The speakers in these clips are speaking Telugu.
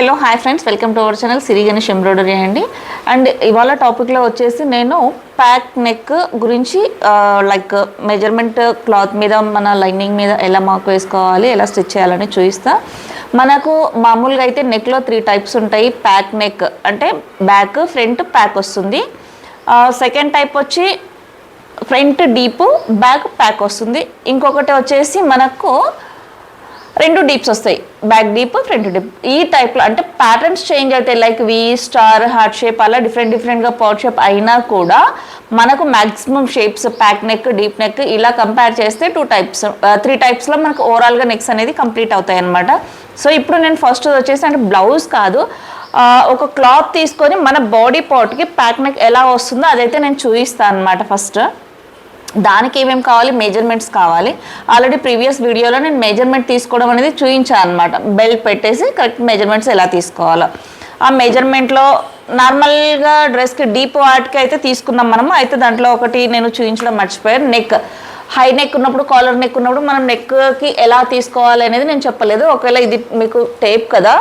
Hello hi friends, welcome to our channel Siri Ganesh embroidery అండి. అండ్ ఇవాళ టాపిక్లో వచ్చేసి నేను ప్యాక్ నెక్ గురించి లైక్ మెజర్మెంట్ క్లాత్ మీద మన లైనింగ్ మీద ఎలా మార్క్ వేసుకోవాలి, ఎలా స్టిచ్ చేయాలని చూపిస్తా. మనకు మామూలుగా అయితే నెక్లో 3 టైప్స్ ఉంటాయి. ప్యాక్ నెక్ అంటే బ్యాక్ ఫ్రంట్ ప్యాక్ వస్తుంది. సెకండ్ టైప్ వచ్చి ఫ్రంట్ డీప్ బ్యాక్ ప్యాక్ వస్తుంది. ఇంకొకటి వచ్చేసి మనకు 2 డీప్స్ వస్తాయి, బ్యాక్ డీప్ ఫ్రంట్ డీప్. ఈ టైప్లో అంటే ప్యాటర్న్స్ చేంజ్ అవుతాయి, like V star heart shape అలా డిఫరెంట్గా పాట్ షేప్ అయినా కూడా మనకు maximum shapes pack neck deep neck ఇలా కంపేర్ చేస్తే 3 టైప్స్లో మనకు ఓవరాల్గా నెక్స్ అనేది కంప్లీట్ అవుతాయి అన్నమాట. సో ఇప్పుడు నేను ఫస్ట్ వచ్చేసి అంటే బ్లౌజ్ కాదు, ఒక క్లాత్ తీసుకొని మన బాడీ పార్ట్కి ప్యాక్ నెక్ ఎలా వస్తుందో అదైతే నేను చూపిస్తాను అనమాట. ఫస్ట్ దానికి ఏమేమి కావాలి, మెజర్మెంట్స్ కావాలి. ఆల్రెడీ ప్రీవియస్ వీడియోలో నేను మెజర్మెంట్ తీసుకోవడం అనేది చూపించాను అనమాట. బెల్ట్ పెట్టేసి కరెక్ట్ మెజర్మెంట్స్ ఎలా తీసుకోవాలో ఆ మెజర్మెంట్లో నార్మల్గా డ్రెస్కి డీప్ వాటికి అయితే తీసుకున్నాం మనము. అయితే దాంట్లో ఒకటి నేను చూపించడం మర్చిపోయాను, నెక్ హై నెక్ ఉన్నప్పుడు కాలర్ నెక్ ఉన్నప్పుడు మనం నెక్కి ఎలా తీసుకోవాలి అనేది నేను చెప్పలేదు. ఒకవేళ ఇది మీకు టేప్ కదా,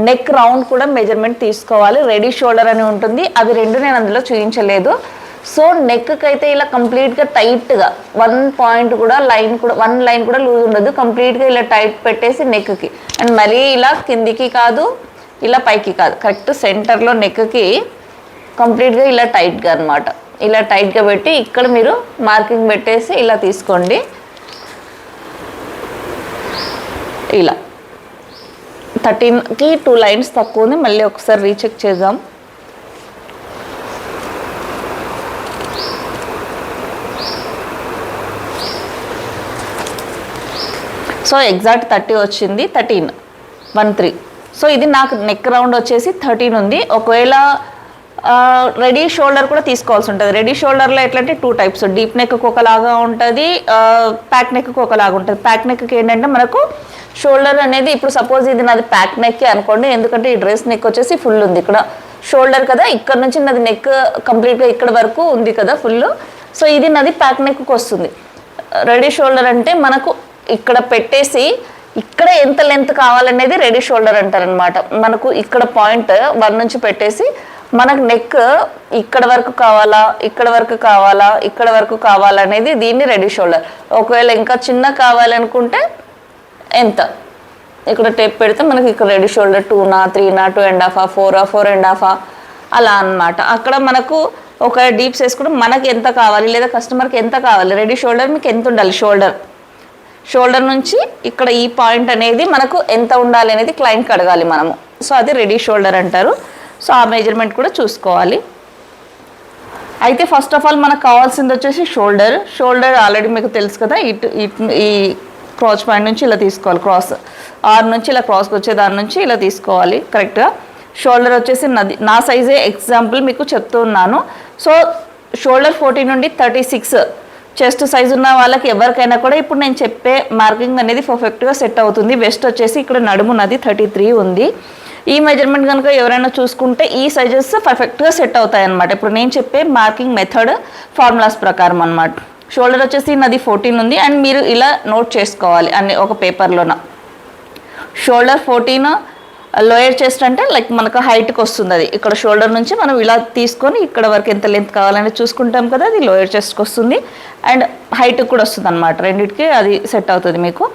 నెక్ రౌండ్ కూడా మెజర్మెంట్ తీసుకోవాలి. రెడీ షోల్డర్ అని ఉంటుంది, అవి 2 నేను అందులో చూపించలేదు. సో నెక్కి అయితే ఇలా కంప్లీట్గా టైట్గా 1 పాయింట్ కూడా లైన్ కూడా 1 లైన్ కూడా లూజ్ ఉండదు, కంప్లీట్గా ఇలా టైట్ పెట్టేసి నెక్కి. అండ్ మరీ ఇలా కిందికి కాదు ఇలా పైకి కాదు, కరెక్ట్ సెంటర్లో నెక్కి కంప్లీట్గా ఇలా టైట్గా అనమాట. ఇలా టైట్గా పెట్టి ఇక్కడ మీరు మార్కింగ్ పెట్టేసి ఇలా తీసుకోండి. ఇలా 13కి 2 లైన్స్ తక్కువ ఉంది, మళ్ళీ ఒకసారి రీచెక్ చేద్దాం. సో ఎగ్జాక్ట్ 30 వచ్చింది, 13. సో ఇది నాకు నెక్ రౌండ్ వచ్చేసి 13 ఉంది. ఒకవేళ రెడీ షోల్డర్ కూడా తీసుకోవాల్సి ఉంటుంది. రెడీ షోల్డర్లో ఎట్లంటే 2 టైప్స్, డీప్ నెక్కి ఒకలాగా ఉంటుంది, ప్యాక్ నెక్కి ఒకలాగా ఉంటుంది. ప్యాక్ నెక్కి ఏంటంటే మనకు షోల్డర్ అనేది ఇప్పుడు సపోజ్ ఇది నాది ప్యాక్ నెక్కి అనుకోండి, ఎందుకంటే ఈ డ్రెస్ నెక్ వచ్చేసి ఫుల్ ఉంది, ఇక్కడ షోల్డర్ కదా, ఇక్కడ నుంచి నాది నెక్ కంప్లీట్గా ఇక్కడ వరకు ఉంది కదా ఫుల్. సో ఇది నాది ప్యాక్ నెక్కి వస్తుంది. రెడీ షోల్డర్ అంటే మనకు ఇక్కడ పెట్టేసి ఇక్కడ ఎంత లెంత్ కావాలనేది రెడీ షోల్డర్ అంటారనమాట. మనకు ఇక్కడ పాయింట్ 1 నుంచి పెట్టేసి మనకు నెక్ ఇక్కడ వరకు కావాలా, ఇక్కడ వరకు కావాలా, ఇక్కడ వరకు కావాలనేది దీన్ని రెడీ షోల్డర్. ఒకవేళ ఇంకా చిన్న కావాలనుకుంటే ఎంత ఇక్కడ టేప్ పెడితే మనకి ఇక్కడ రెడీ షోల్డర్ 2నా 3నా 2.5 4 4.5 అలా అనమాట. అక్కడ మనకు ఒక డీప్స్ వేసుకుంటే మనకి ఎంత కావాలి లేదా కస్టమర్కి ఎంత కావాలి, రెడీ షోల్డర్ మీకు ఎంత ఉండాలి, షోల్డర్ నుంచి ఇక్కడ ఈ పాయింట్ అనేది మనకు ఎంత ఉండాలి అనేది క్లయింట్కి అడగాలి మనము. సో అది రెడీ షోల్డర్ అంటారు. సో ఆ మెజర్మెంట్ కూడా చూసుకోవాలి. అయితే ఫస్ట్ ఆఫ్ ఆల్ మనకు కావాల్సింది వచ్చేసి షోల్డర్ ఆల్రెడీ మీకు తెలుసు కదా, ఈ క్రాస్ పాయింట్ నుంచి ఇలా తీసుకోవాలి, క్రాస్ ఆర్ నుంచి ఇలా క్రాస్కి వచ్చే దాని నుంచి ఇలా తీసుకోవాలి కరెక్ట్గా. షోల్డర్ వచ్చేసి నా సైజే ఎగ్జాంపుల్ మీకు చెప్తున్నాను. సో షోల్డర్ 40 నుండి 36 చెస్ట్ సైజు ఉన్న వాళ్ళకి ఎవరికైనా కూడా ఇప్పుడు నేను చెప్పే మార్కింగ్ అనేది పర్ఫెక్ట్గా సెట్ అవుతుంది. వెస్ట్ వచ్చేసి ఇక్కడ నడుము నది 33 ఉంది. ఈ మెజర్మెంట్ కనుక ఎవరైనా చూసుకుంటే ఈ సైజెస్ పర్ఫెక్ట్గా సెట్ అవుతాయి అన్నమాట. ఇప్పుడు నేను చెప్పే మార్కింగ్ మెథడ్ ఫార్ములాస్ ప్రకారం అనమాట. షోల్డర్ వచ్చేసి నది 14 ఉంది. అండ్ మీరు ఇలా నోట్ చేసుకోవాలి అన్ని ఒక పేపర్లోన. షోల్డర్ 14, లోయర్ చెస్ట్ అంటే లైక్ మనకు హైట్కి వస్తుంది, అది ఇక్కడ షోల్డర్ నుంచి మనం ఇలా తీసుకొని ఇక్కడ వరకు ఎంత లెంత్ కావాలని చూసుకుంటాం కదా, అది లోయర్ చెస్ట్కి వస్తుంది. అండ్ హైట్కి కూడా వస్తుంది అనమాట, రెండింటికి అది సెట్ అవుతుంది మీకు.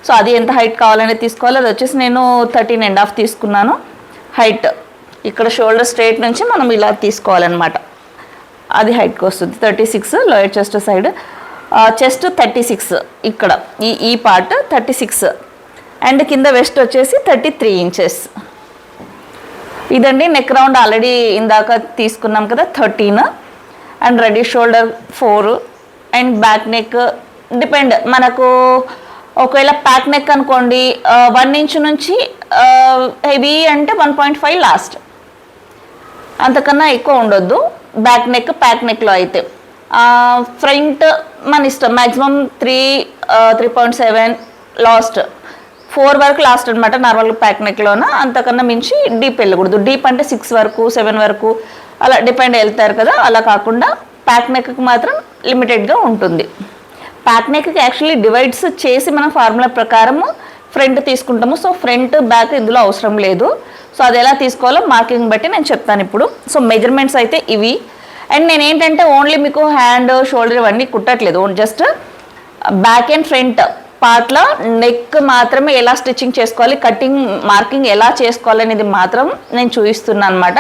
సో అది ఎంత హైట్ కావాలనేది తీసుకోవాలి. అది వచ్చేసి నేను 13.5 తీసుకున్నాను హైట్. ఇక్కడ షోల్డర్ స్ట్రైట్ నుంచి మనం ఇలా తీసుకోవాలన్నమాట, అది హైట్కి వస్తుంది. 36 లోయర్ చెస్ట్ సైడ్, చెస్ట్ 36 ఇక్కడ ఈ పార్ట్ 36. అండ్ కింద వెస్ట్ వచ్చేసి 33 ఇంచెస్. ఇదండి నెక్ రౌండ్ ఆల్రెడీ ఇందాక తీసుకున్నాం కదా 13. And ready shoulder 4. And back neck depend మనకు, ఒకవేళ ప్యాక్ నెక్ అనుకోండి 1 ఇంచ్ నుంచి హెవీ అంటే 1.5 లాస్ట్, అంతకన్నా ఎక్కువ ఉండొద్దు బ్యాక్ నెక్ ప్యాక్ నెక్లో అయితే. ఫ్రంట్ మన ఇష్టం, మ్యాక్సిమం 3.7 లాస్ట్, 4 వరకు లాస్ట్ అనమాట నార్మల్ ప్యాక్ నెక్లోన. అంతకన్నా మించి డీప్ వెళ్ళకూడదు. డీప్ అంటే 6 వరకు 7 వరకు అలా డిపెండ్ వెళ్తారు కదా, అలా కాకుండా ప్యాక్ నెక్కి మాత్రం లిమిటెడ్గా ఉంటుంది. ప్యాక్ నెక్కి యాక్చువల్లీ డివైడ్స్ చేసి మనం ఫార్ములా ప్రకారం ఫ్రంట్ తీసుకుంటాము. సో ఫ్రంట్ బ్యాక్ ఇందులో అవసరం లేదు. సో అది ఎలా తీసుకోవాలో మార్కింగ్ బట్టి నేను చెప్తాను ఇప్పుడు. సో మెజర్మెంట్స్ అయితే ఇవి. అండ్ నేను ఏంటంటే ఓన్లీ మీకు హ్యాండ్ షోల్డర్ ఇవన్నీ కుట్టట్లేదు, జస్ట్ బ్యాక్ అండ్ ఫ్రంట్ పార్ట్లో నెక్ మాత్రమే ఎలా స్టిచ్చింగ్ చేసుకోవాలి, కటింగ్ మార్కింగ్ ఎలా చేసుకోవాలి అనేది మాత్రం నేను చూపిస్తున్నాను అనమాట.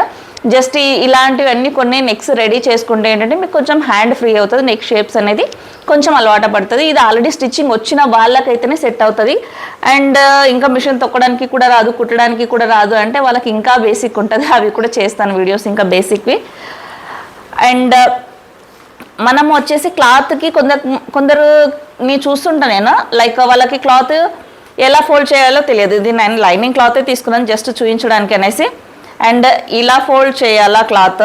జస్ట్ ఇలాంటివన్నీ కొన్ని నెక్స్ రెడీ చేసుకుంటే ఏంటంటే మీకు కొంచెం హ్యాండ్ ఫ్రీ అవుతుంది, నెక్ షేప్స్ అనేది కొంచెం అలవాటు పడుతుంది. ఇది ఆల్రెడీ స్టిచ్చింగ్ వచ్చిన వాళ్ళకైతేనే సెట్ అవుతుంది. అండ్ ఇంకా మిషన్ తొక్కడానికి కూడా రాదు, కుట్టడానికి కూడా రాదు అంటే వాళ్ళకి ఇంకా బేసిక్ ఉంటుంది, అవి కూడా చేస్తాను వీడియోస్ ఇంకా బేసిక్వి. అండ్ మనం వచ్చేసి క్లాత్కి కొందరుని చూస్తుంటాను నేను, లైక్ వాళ్ళకి క్లాత్ ఎలా ఫోల్డ్ చేయాలో తెలియదు. ఇది నేను లైనింగ్ క్లాతే తీసుకున్నాను జస్ట్ చూపించడానికి అనేసి. అండ్ ఇలా ఫోల్డ్ చేయాలా క్లాత్,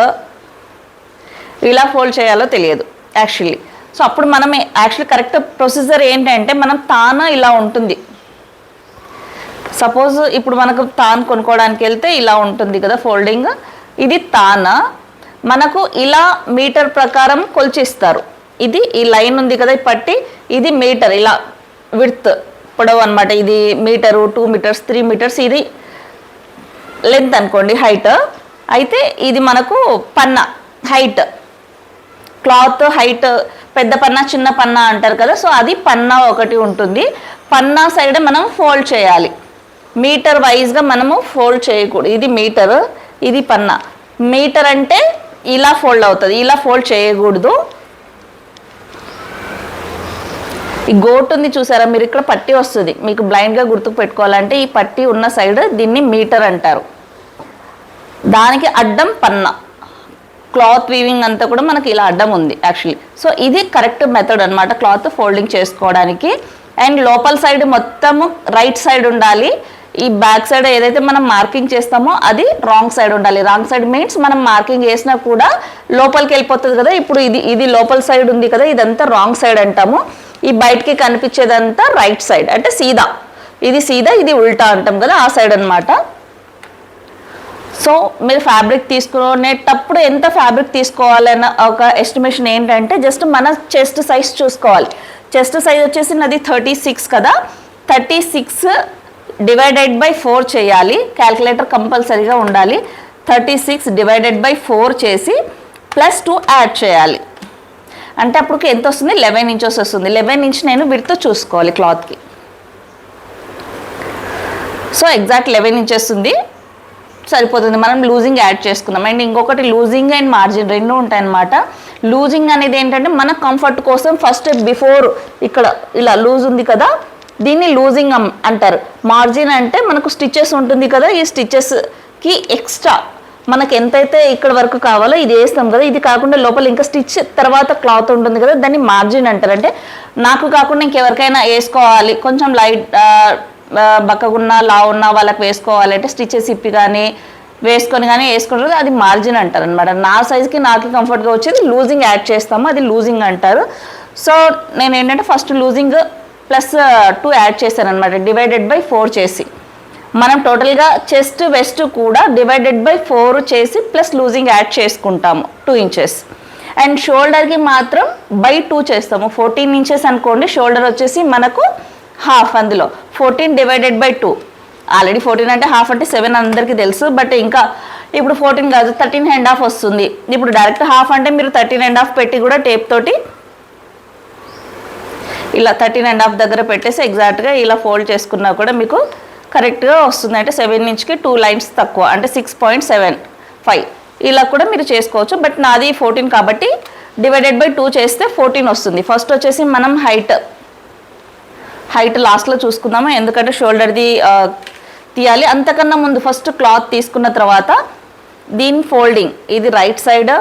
ఇలా ఫోల్డ్ చేయాలో తెలియదు యాక్చువల్లీ. సో అప్పుడు మనం యాక్చువల్లీ కరెక్ట్ ప్రొసీజర్ ఏంటంటే మనం తాను ఇలా ఉంటుంది. సపోజ్ ఇప్పుడు మనకు తాను కొనుక్కోవడానికి వెళ్తే ఇలా ఉంటుంది కదా ఫోల్డింగ్, ఇది తాన. మనకు ఇలా మీటర్ ప్రకారం కొలిచిస్తారు. ఇది ఈ లైన్ ఉంది కదా ఈ పట్టి, ఇది మీటర్, ఇలా విడ్త్ పొడవు అనమాట. ఇది మీటరు, 2 మీటర్స్, 3 మీటర్స్, ఇది లెంత్ అనుకోండి, హైట్. అయితే ఇది మనకు పన్నా హైట్, క్లాత్ హైట్, పెద్ద పన్నా చిన్న పన్నా అంటారు కదా. సో అది పన్నా ఒకటి ఉంటుంది. పన్నా సైడ్ మనం ఫోల్డ్ చేయాలి, మీటర్ వైజ్గా మనము ఫోల్డ్ చేయకూడదు. ఇది మీటర్, ఇది పన్నా. మీటర్ అంటే ఇలా ఫోల్డ్ అవుతుంది, ఇలా ఫోల్డ్ చేయకూడదు. ఈ గోట్ ఉంది చూసారా, మీరు ఇక్కడ పట్టి వస్తుంది, మీకు బ్లైండ్గా గుర్తుకు పెట్టుకోవాలంటే ఈ పట్టి ఉన్న సైడ్ దీన్ని మీటర్ అంటారు. దానికి అడ్డం పన్నా, క్లాత్ వీవింగ్ అంతా కూడా మనకి ఇలా అడ్డం ఉంది యాక్చువల్లీ. సో ఇది కరెక్ట్ మెథడ్ అనమాట క్లాత్ ఫోల్డింగ్ చేసుకోవడానికి. అండ్ లోపల సైడ్ మొత్తము రైట్ సైడ్ ఉండాలి. ఈ బ్యాక్ సైడ్ ఏదైతే మనం మార్కింగ్ చేస్తామో అది రాంగ్ సైడ్ ఉండాలి. రాంగ్ సైడ్ మీన్స్ మనం మార్కింగ్ చేసినా కూడా లోపలికి వెళ్ళిపోతుంది కదా. ఇప్పుడు ఇది లోపల సైడ్ ఉంది కదా, ఇదంతా రాంగ్ సైడ్ అంటాము. ఈ బయటికి కనిపించేదంతా రైట్ సైడ్ అంటే సీదా, ఇది సీదా, ఇది ఉల్టా అంటాం కదా, ఆ సైడ్ అనమాట. సో మీరు ఫ్యాబ్రిక్ తీసుకునేటప్పుడు ఎంత ఫ్యాబ్రిక్ తీసుకోవాలన్న ఒక ఎస్టిమేషన్ ఏంటంటే జస్ట్ మన చెస్ట్ సైజ్ చూసుకోవాలి. చెస్ట్ సైజ్ వచ్చేసి నాది 36 కదా, 36 డివైడెడ్ బై 4 చేయాలి. క్యాల్కులేటర్ కంపల్సరీగా ఉండాలి. 36 డివైడెడ్ బై 4 చేసి +2 యాడ్ చేయాలి. అంటే అప్పుడు ఎంత వస్తుంది, 11 ఇంచెస్ వస్తుంది. 11 ఇంచ్ నేను విడ్త్ చూసుకోవాలి క్లాత్కి. సో ఎగ్జాక్ట్ 11 ఇంచెస్ ఉంది, సరిపోతుంది. మనం లూజింగ్ యాడ్ చేసుకుందాం. అండ్ ఇంకొకటి లూజింగ్ అండ్ మార్జిన్ రెండు ఉంటాయన్నమాట. లూజింగ్ అనేది ఏంటంటే మన కంఫర్ట్ కోసం ఫస్ట్ బిఫోర్ ఇక్కడ ఇలా లూజ్ ఉంది కదా, దీన్ని లూజింగ్ అంటారు. మార్జిన్ అంటే మనకు స్టిచెస్ ఉంటుంది కదా, ఈ స్టిచెస్కి ఎక్స్ట్రా మనకు ఎంతైతే ఇక్కడ వరకు కావాలో ఇది వేస్తాం కదా, ఇది కాకుండా లోపల ఇంకా స్టిచ్ తర్వాత క్లాత్ ఉంటుంది కదా, దాన్ని మార్జిన్ అంటారు. అంటే నాకు కాకుండా ఇంకెవరికైనా వేసుకోవాలి, కొంచెం లైట్ బక్కగున్నా లావు ఉన్న వాళ్ళకి వేసుకోవాలంటే స్టిచెస్ ఇప్పి కానీ వేసుకొని కానీ వేసుకుంటారు, అది మార్జిన్ అంటారు అనమాట. నా సైజ్కి నాకు కంఫర్ట్గా వచ్చేది లూజింగ్ యాడ్ చేస్తాము, అది లూజింగ్ అంటారు. సో నేను ఏంటంటే ఫస్ట్ లూజింగ్ +2 యాడ్ చేశాను అనమాట, డివైడెడ్ బై 4 చేసి. మనం టోటల్గా చెస్ట్ వెస్ట్ కూడా డివైడెడ్ బై 4 చేసి ప్లస్ లూజింగ్ యాడ్ చేసుకుంటాము 2 ఇంచెస్. అండ్ షోల్డర్కి మాత్రం బై 2 చేస్తాము. 14 ఇంచెస్ అనుకోండి, షోల్డర్ వచ్చేసి మనకు హాఫ్, అందులో 14 డివైడెడ్ బై 2. ఆల్రెడీ 14 అంటే హాఫ్ అంటే 7 అందరికీ తెలుసు, బట్ ఇంకా ఇప్పుడు 14 కాదు 13.5 వస్తుంది. ఇప్పుడు డైరెక్ట్ హాఫ్ అంటే మీరు 13.5 పెట్టి కూడా టేప్ తోటి ఇలా 13.5 దగ్గర పెట్టేసి ఎగ్జాక్ట్గా ఇలా ఫోల్డ్ చేసుకున్నా కూడా మీకు కరెక్ట్గా వస్తుంది. అంటే 7 ఇంచ్కి 2 లైన్స్ తక్కువ, అంటే 6.75 ఇలా కూడా మీరు చేసుకోవచ్చు. బట్ నాది 14 కాబట్టి డివైడెడ్ బై 2 చేస్తే 14 వస్తుంది. ఫస్ట్ వచ్చేసి మనం హైట్ లాస్ట్లో చూసుకుందాము, ఎందుకంటే షోల్డర్ది తీయాలి. అంతకన్నా ముందు ఫస్ట్ క్లాత్ తీసుకున్న తర్వాత దీని ఫోల్డింగ్, ఇది రైట్ సైడ్,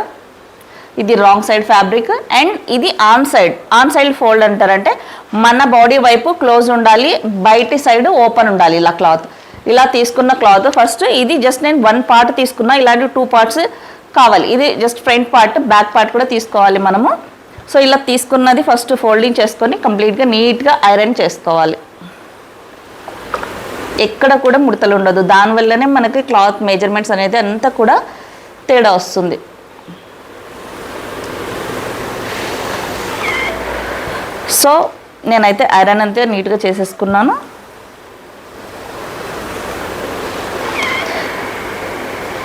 ఇది రాంగ్ సైడ్ ఫ్యాబ్రిక్, అండ్ ఇది ఆన్ సైడ్ ఫోల్డ్ అంటారు. అంటే మన బాడీ వైపు క్లోజ్ ఉండాలి, బయటి సైడ్ ఓపెన్ ఉండాలి. ఇలా క్లాత్ ఇలా తీసుకున్న క్లాత్ ఫస్ట్ ఇది జస్ట్ నేను 1 పార్ట్ తీసుకున్నా, ఇలాంటి 2 పార్ట్స్ కావాలి. ఇది just front part, back part కూడా తీసుకోవాలి మనము. సో ఇలా తీసుకున్నది ఫస్ట్ ఫోల్డింగ్ చేసుకొని కంప్లీట్గా నీట్గా ఐరన్ చేసుకోవాలి. ఎక్కడ కూడా ముడతలు ఉండదు, దానివల్లనే మనకి క్లాత్ మెజర్మెంట్స్ అనేది అంతా కూడా తేడా వస్తుంది. సో నేనైతే ఐరన్ అంతే నీట్గా చేసేసుకున్నాను.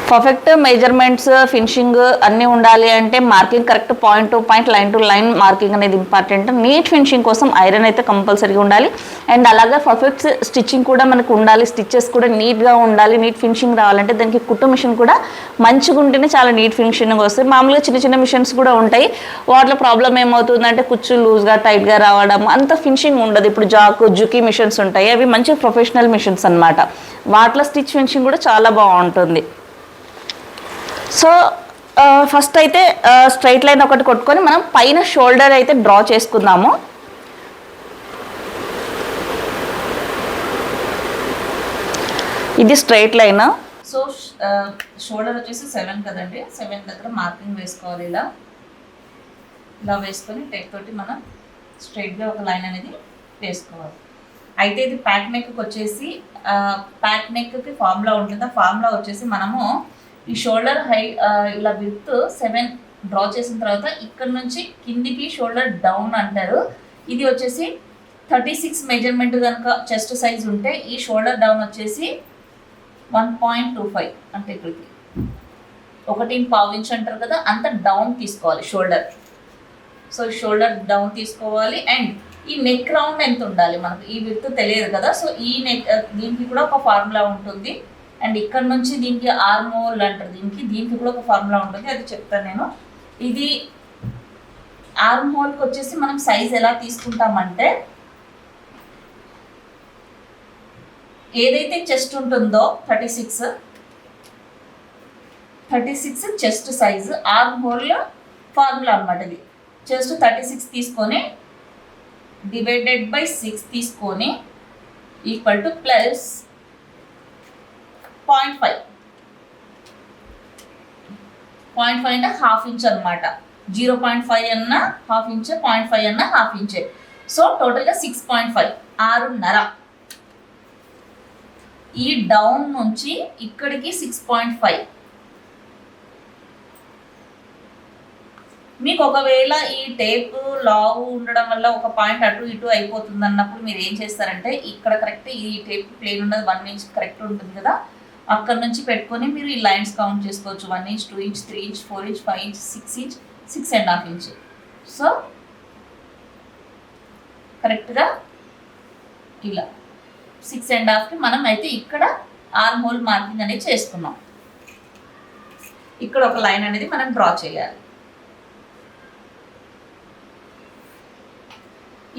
పర్ఫెక్ట్ మెజర్మెంట్స్ ఫినిషింగ్ అన్నీ ఉండాలి అంటే marking correct point to point line to line marking అనేది ఇంపార్టెంట్. నీట్ ఫినిషింగ్ కోసం ఐరన్ అయితే కంపల్సరీగా ఉండాలి. అండ్ అలాగే పర్ఫెక్ట్ స్టిచ్చింగ్ కూడా మనకు ఉండాలి. స్టిచ్చెస్ కూడా నీట్గా ఉండాలి. నీట్ ఫినిషింగ్ రావాలంటే దానికి కుట్టు మిషన్ కూడా మంచిగా ఉంటేనే చాలా నీట్ ఫినిషింగ్ వస్తుంది. మామూలుగా చిన్న చిన్న మిషన్స్ కూడా ఉంటాయి, వాటిలో ప్రాబ్లం ఏమవుతుందంటే కుచ్చు లూజ్గా టైట్గా రావడం, అంత ఫినిషింగ్ ఉండదు. ఇప్పుడు జుకీ మిషన్స్ ఉంటాయి, అవి మంచి ప్రొఫెషనల్ మిషన్స్ అనమాట. వాటిలో స్టిచ్ ఫినిషింగ్ కూడా చాలా బాగుంటుంది. సో ఫస్ట్ అయితే స్ట్రైట్ లైన్ ఒకటి కొట్టుకొని మనం పైన షోల్డర్ అయితే డ్రా చేసుకుందాము. ఇది స్ట్రైట్ లైన్. సో షోల్డర్ వచ్చేసి 7 కదండి, 7 దగ్గర మార్కింగ్ వేసుకోవాలి. ఇలా వేసుకొని టెక్ తోటి మనం స్ట్రైట్గా ఒక లైన్ అనేది వేసుకోవాలి. అయితే ఇది ప్యాక్ నెక్కి వచ్చేసి ప్యాక్ నెక్కి ఫార్ములా ఉంటుంది. ఆ ఫార్ములా వచ్చేసి మనము ఈ షోల్డర్ ఇలా విత్ 7 డ్రా చేసిన తర్వాత ఇక్కడ నుంచి కిందికి షోల్డర్ డౌన్ అంటారు. ఇది వచ్చేసి 36 మెజర్మెంట్ కనుక చెస్ట్ సైజ్ ఉంటే ఈ షోల్డర్ డౌన్ వచ్చేసి 1.25 అంటే ఇక్కడికి 1.5 ఇంచ్ అంటారు కదా, అంత డౌన్ తీసుకోవాలి షోల్డర్. సో షోల్డర్ డౌన్ తీసుకోవాలి. అండ్ ఈ నెక్ రౌండ్ ఎంత ఉండాలి మనకు, ఈ విత్ తెలియదు కదా. సో ఈ నెక్ దీనికి కూడా ఒక ఫార్ములా ఉంటుంది. అండ్ ఇక్కడ నుంచి దీనికి ఆర్మోల్ అంటారు, దీనికి కూడా ఒక ఫార్ములా ఉంటుంది, అది చెప్తాను నేను. ఇది ఆర్మోల్కి వచ్చేసి మనం సైజ్ ఎలా తీసుకుంటామంటే ఏదైతే చెస్ట్ ఉంటుందో 36 చెస్ట్ సైజు ఆర్మోల్ ఫార్ములా అనమాట. ఇది చెస్ట్ 36 తీసుకొని డివైడెడ్ బై 6 తీసుకొని ఈక్వల్ టు ప్లస్ 0.5 అంటే హాఫ్ ఇంచ్ అనమాట. 0.5 అన్న హాఫ్ ఇంచ్, 0.5 అన్న హాఫ్ ఇంచ్. సో టోటల్గా 6.5 6.5. ఈ డౌన్ నుంచి ఇక్కడికి 6.5. మీకు ఒకవేళ ఈ టేప్ లావు ఉండడం వల్ల ఒక పాయింట్ అటు ఇటు అయిపోతుంది అన్నప్పుడు మీరు ఏం చేస్తారంటే ఇక్కడ కరెక్ట్ ఈ టేప్ ప్లేన్ ఉన్నది 1 ఇంచ్ కరెక్ట్ ఉంటుంది కదా, అక్కడ నుంచి పెట్టుకొని మీరు ఈ లైన్స్ కౌంట్ చేసుకోవచ్చు. 1 inch, 2 inch, 3 inch, 4 inch, 5 inch, 6 inch, 6.5 inch. So కరెక్ట్గా ఇలా 6.5కి మనం అయితే ఇక్కడ ఆర్మ్ హోల్ మార్కింగ్ అనేది చేసుకున్నాం. ఇక్కడ ఒక లైన్ అనేది మనం డ్రా చేయాలి.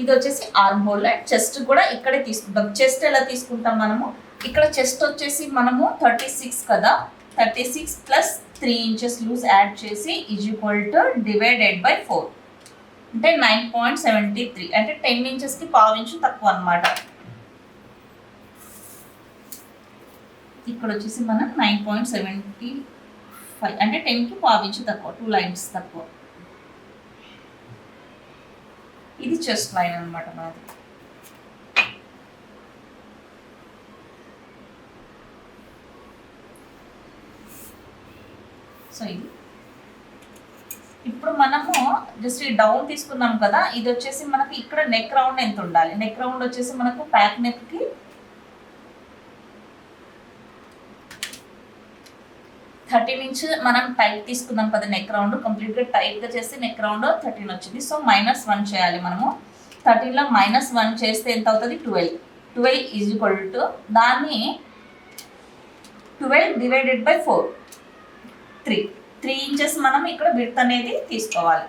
ఇది వచ్చేసి ఆర్మ్ హోల్. అండ్ చెస్ట్ కూడా ఇక్కడే తీసుకుంటాం. చెస్ట్ ఎలా తీసుకుంటాం మనము, ఇక్కడ చెస్ట్ వచ్చేసి మనము 36 కదా, 36 ప్లస్ 3 ఇంచెస్ లూజ్ యాడ్ చేసి is equal to divided by 4 అంటే 9.73 అంటే 10 ఇంచెస్కి 1/2 ఇంచు తక్కువ అనమాట. ఇక్కడ వచ్చేసి మనం 9.75 అంటే 10కి 1/2 ఇంచు తక్కువ, 2 లైన్స్ తక్కువ. ఇది చెస్ట్ లైన్ అనమాట మనది. సో ఇది ఇప్పుడు మనము జస్ట్ ఈ డౌన్ తీసుకున్నాం కదా, ఇది వచ్చేసి మనకి ఇక్కడ నెక్ రౌండ్ ఎంత ఉండాలి. నెక్ రౌండ్ వచ్చేసి మనకు ప్యాక్ నెక్కి 13 ఇంచ్ మనం టైట్ తీసుకున్నాం కదా. నెక్ రౌండ్ కంప్లీట్గా టైట్గా చేస్తే నెక్ రౌండ్ 13 వచ్చింది. సో -1 చేయాలి మనము. 13లో -1 చేస్తే ఎంత అవుతుంది, 12 ఈజ్ ఈక్వల్ టు దాన్ని 12 డివైడెడ్ బై 4 3 ఇంచెస్ మనం ఇక్కడ విడ్త్ అనేది తీసుకోవాలి.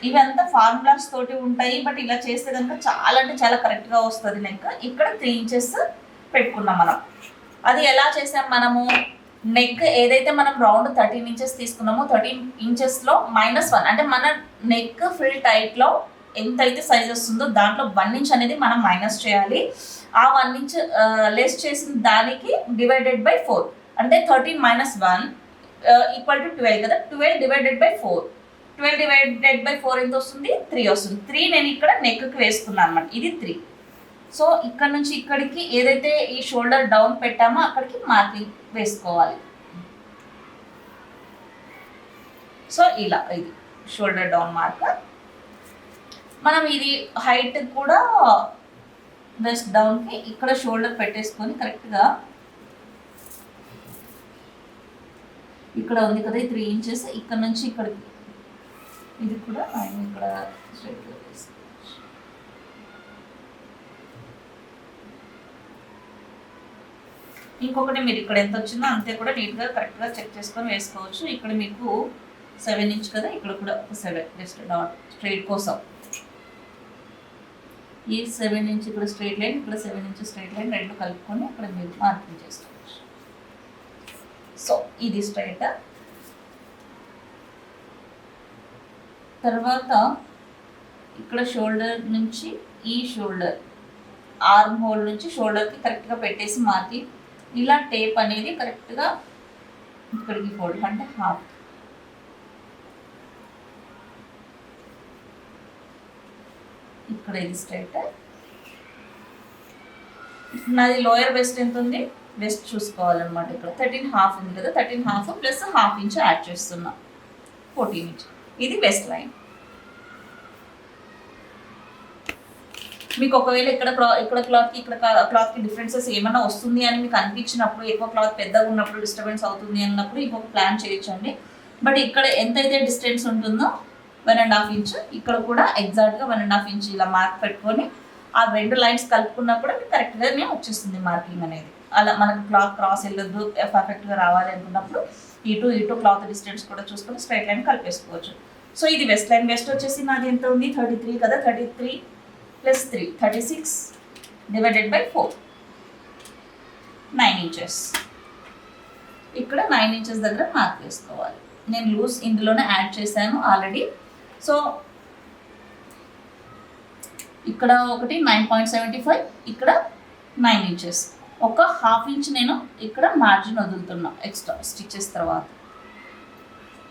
ఇవంతా ఫార్ములాస్ తోటి ఉంటాయి, బట్ ఇలా చేస్తే కనుక చాలా అంటే చాలా కరెక్ట్గా వస్తుంది నెక్. ఇక్కడ 3 ఇంచెస్ పెట్టుకున్నాం మనం. అది ఎలా చేసాం మనము, నెక్ ఏదైతే మనం రౌండ్ 13 ఇంచెస్ తీసుకున్నామో 13 ఇంచెస్లో -1 అంటే మన నెక్ ఫుల్ టైట్లో ఎంతైతే సైజ్ వస్తుందో దాంట్లో 1 ఇంచ్ అనేది మనం మైనస్ చేయాలి. ఆ 1 ఇంచ్ లెస్ చేసిన దానికి డివైడెడ్ బై 4 అంటే 13 - 1 ఈక్వల్ టు 12 కదా. 12 డివైడెడ్ బై 4 12 డివైడెడ్ బై 4 ఎంత వస్తుంది, 3 వస్తుంది. 3 నేను ఇక్కడ నెక్కి వేసుకున్నాను అనమాట. ఇది 3. సో ఇక్కడ నుంచి ఇక్కడికి ఏదైతే ఈ షోల్డర్ డౌన్ పెట్టామో అక్కడికి మార్కింగ్ వేసుకోవాలి. సో ఇలా ఇది షోల్డర్ డౌన్ మార్క్. మనం ఇది హైట్ కూడా వెస్ట్ డౌన్కి ఇక్కడ షోల్డర్ పెట్టేసుకొని కరెక్ట్గా ఇక్కడ ఉంది కదా 3 ఇంచెస్, ఇక్కడ నుంచి ఇక్కడికి ఇది కూడా లైన్ ఇక్కడ స్ట్రైట్గా వేసుకోవచ్చు. ఇంకొకటి మీరు ఇక్కడ ఎంత వచ్చిందో అంతే కూడా నీట్గా కరెక్ట్గా చెక్ చేసుకొని వేసుకోవచ్చు. ఇక్కడ మీకు 7 ఇంచ్ కదా, ఇక్కడ కూడా ఒక 7 జస్ట్ డాట్ స్ట్రైట్ కోసం. ఈ 7 ఇంచ్ ఇక్కడ స్ట్రైట్ లైన్, ఇక్కడ 7 ఇంచ్ స్ట్రైట్ లైన్ రెండు కలుపుకొని ఇక్కడ మీరు మార్కింగ్ చేసుకోవచ్చు. సో ఇది స్ట్రైట్. తర్వాత ఇక్కడ షోల్డర్ నుంచి ఈ షోల్డర్ ఆర్మ్ హోల్ నుంచి షోల్డర్కి కరెక్ట్గా పెట్టేసి మార్కింగ్. ఇలా టేప్ అనేది కరెక్ట్గా ఇక్కడికి ఫోల్డ్ అంటే హాఫ్. ఇక్కడ ఇది స్ట్రైట్. నాది లోయర్ వెస్ట్ ఎంత ఉంది, వెస్ట్ చూసుకోవాలన్నమాట. ఇక్కడ 13.5 ఉంది కదా, 13.5 ప్లస్ హాఫ్ ఇంచ్ యాడ్ చేస్తున్నా, 14 ఇంచ్. ఇది వెస్ట్ లైన్. మీకు ఒకవేళ ఇక్కడ క్లాత్కి ఇక్కడ క్లాత్కి డిఫరెన్సెస్ ఏమైనా వస్తుంది అని మీకు అనిపించినప్పుడు, ఎక్కువ క్లాత్ పెద్దగా ఉన్నప్పుడు డిస్టర్బెన్స్ అవుతుంది అన్నప్పుడు ఇంకొక ప్లాన్ చేయొచ్చండి. బట్ ఇక్కడ ఎంతైతే డిస్టెన్స్ ఉంటుందో 1.5 ఇంచ్, ఇక్కడ కూడా ఎగ్జాక్ట్గా 1.5 ఇంచ్ ఇలా మార్క్ పెట్టుకొని ఆ రెండు లైన్స్ కలుపుకున్నా కూడా మీకు కరెక్ట్గానే వచ్చేస్తుంది మార్కింగ్ అనేది. అలా మనకు క్లాత్ క్రాస్ వెళ్ళొద్దు, పర్ఫెక్ట్గా రావాలి అనుకున్నప్పుడు ఇటు క్లాత్ డిస్టెన్స్ కూడా చూసుకొని స్ట్రైట్ లైన్ కలిపేసుకోవచ్చు. సో ఇది వెస్ట్ లైన్. వెస్ట్ వచ్చేసి నాది ఎంత ఉంది, 33 కదా, 33 ప్లస్ 3 36 డివైడెడ్ బై 4 9 ఇంచెస్. ఇక్కడ 9 ఇంచెస్ దగ్గర మార్క్ వేసుకోవాలి. నేను లూజ్ ఇందులోనే యాడ్ చేశాను ఆల్రెడీ. సో ఇక్కడ ఒకటి 9.75, ఇక్కడ 9 ఇంచెస్. ఒక హాఫ్ ఇంచ్ నేను ఇక్కడ మార్జిన్ వదులుతున్నా ఎక్స్ట్రా స్టిచెస్ తర్వాత.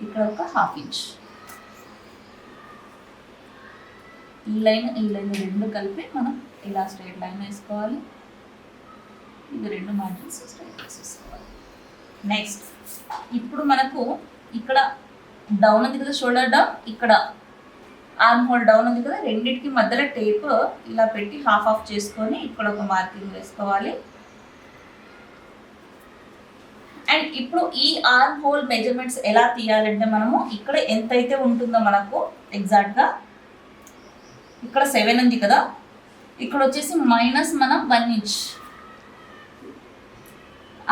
ఇక్కడ ఒక హాఫ్ ఇంచ్. ఈ లైన్ రెండు కలిపి మనం ఇలా స్ట్రైట్ లైన్ వేసుకోవాలి. ఇది రెండు మార్జిన్స్ స్ట్రైట్ వేసేసుకోవాలి. నెక్స్ట్ ఇప్పుడు మనకు ఇక్కడ డౌన్ ఉంది కదా, షోల్డర్ డౌన్, ఇక్కడ ఆర్మ్ హోల్ డౌన్ ఉంది కదా, రెండింటికి మధ్యలో టేప్ ఇలా పెట్టి హాఫ్ చేసుకొని ఇక్కడ ఒక మార్కింగ్ వేసుకోవాలి. అండ్ ఇప్పుడు ఈ ఆర్మ్ హోల్ మెజర్మెంట్స్ ఎలా తీయాలంటే, మనము ఇక్కడ ఎంతైతే ఉంటుందో మనకు ఎగ్జాక్ట్గా ఇక్కడ 7 ఉంది కదా, ఇక్కడ వచ్చేసి మైనస్ మనం 1 ఇంచ్,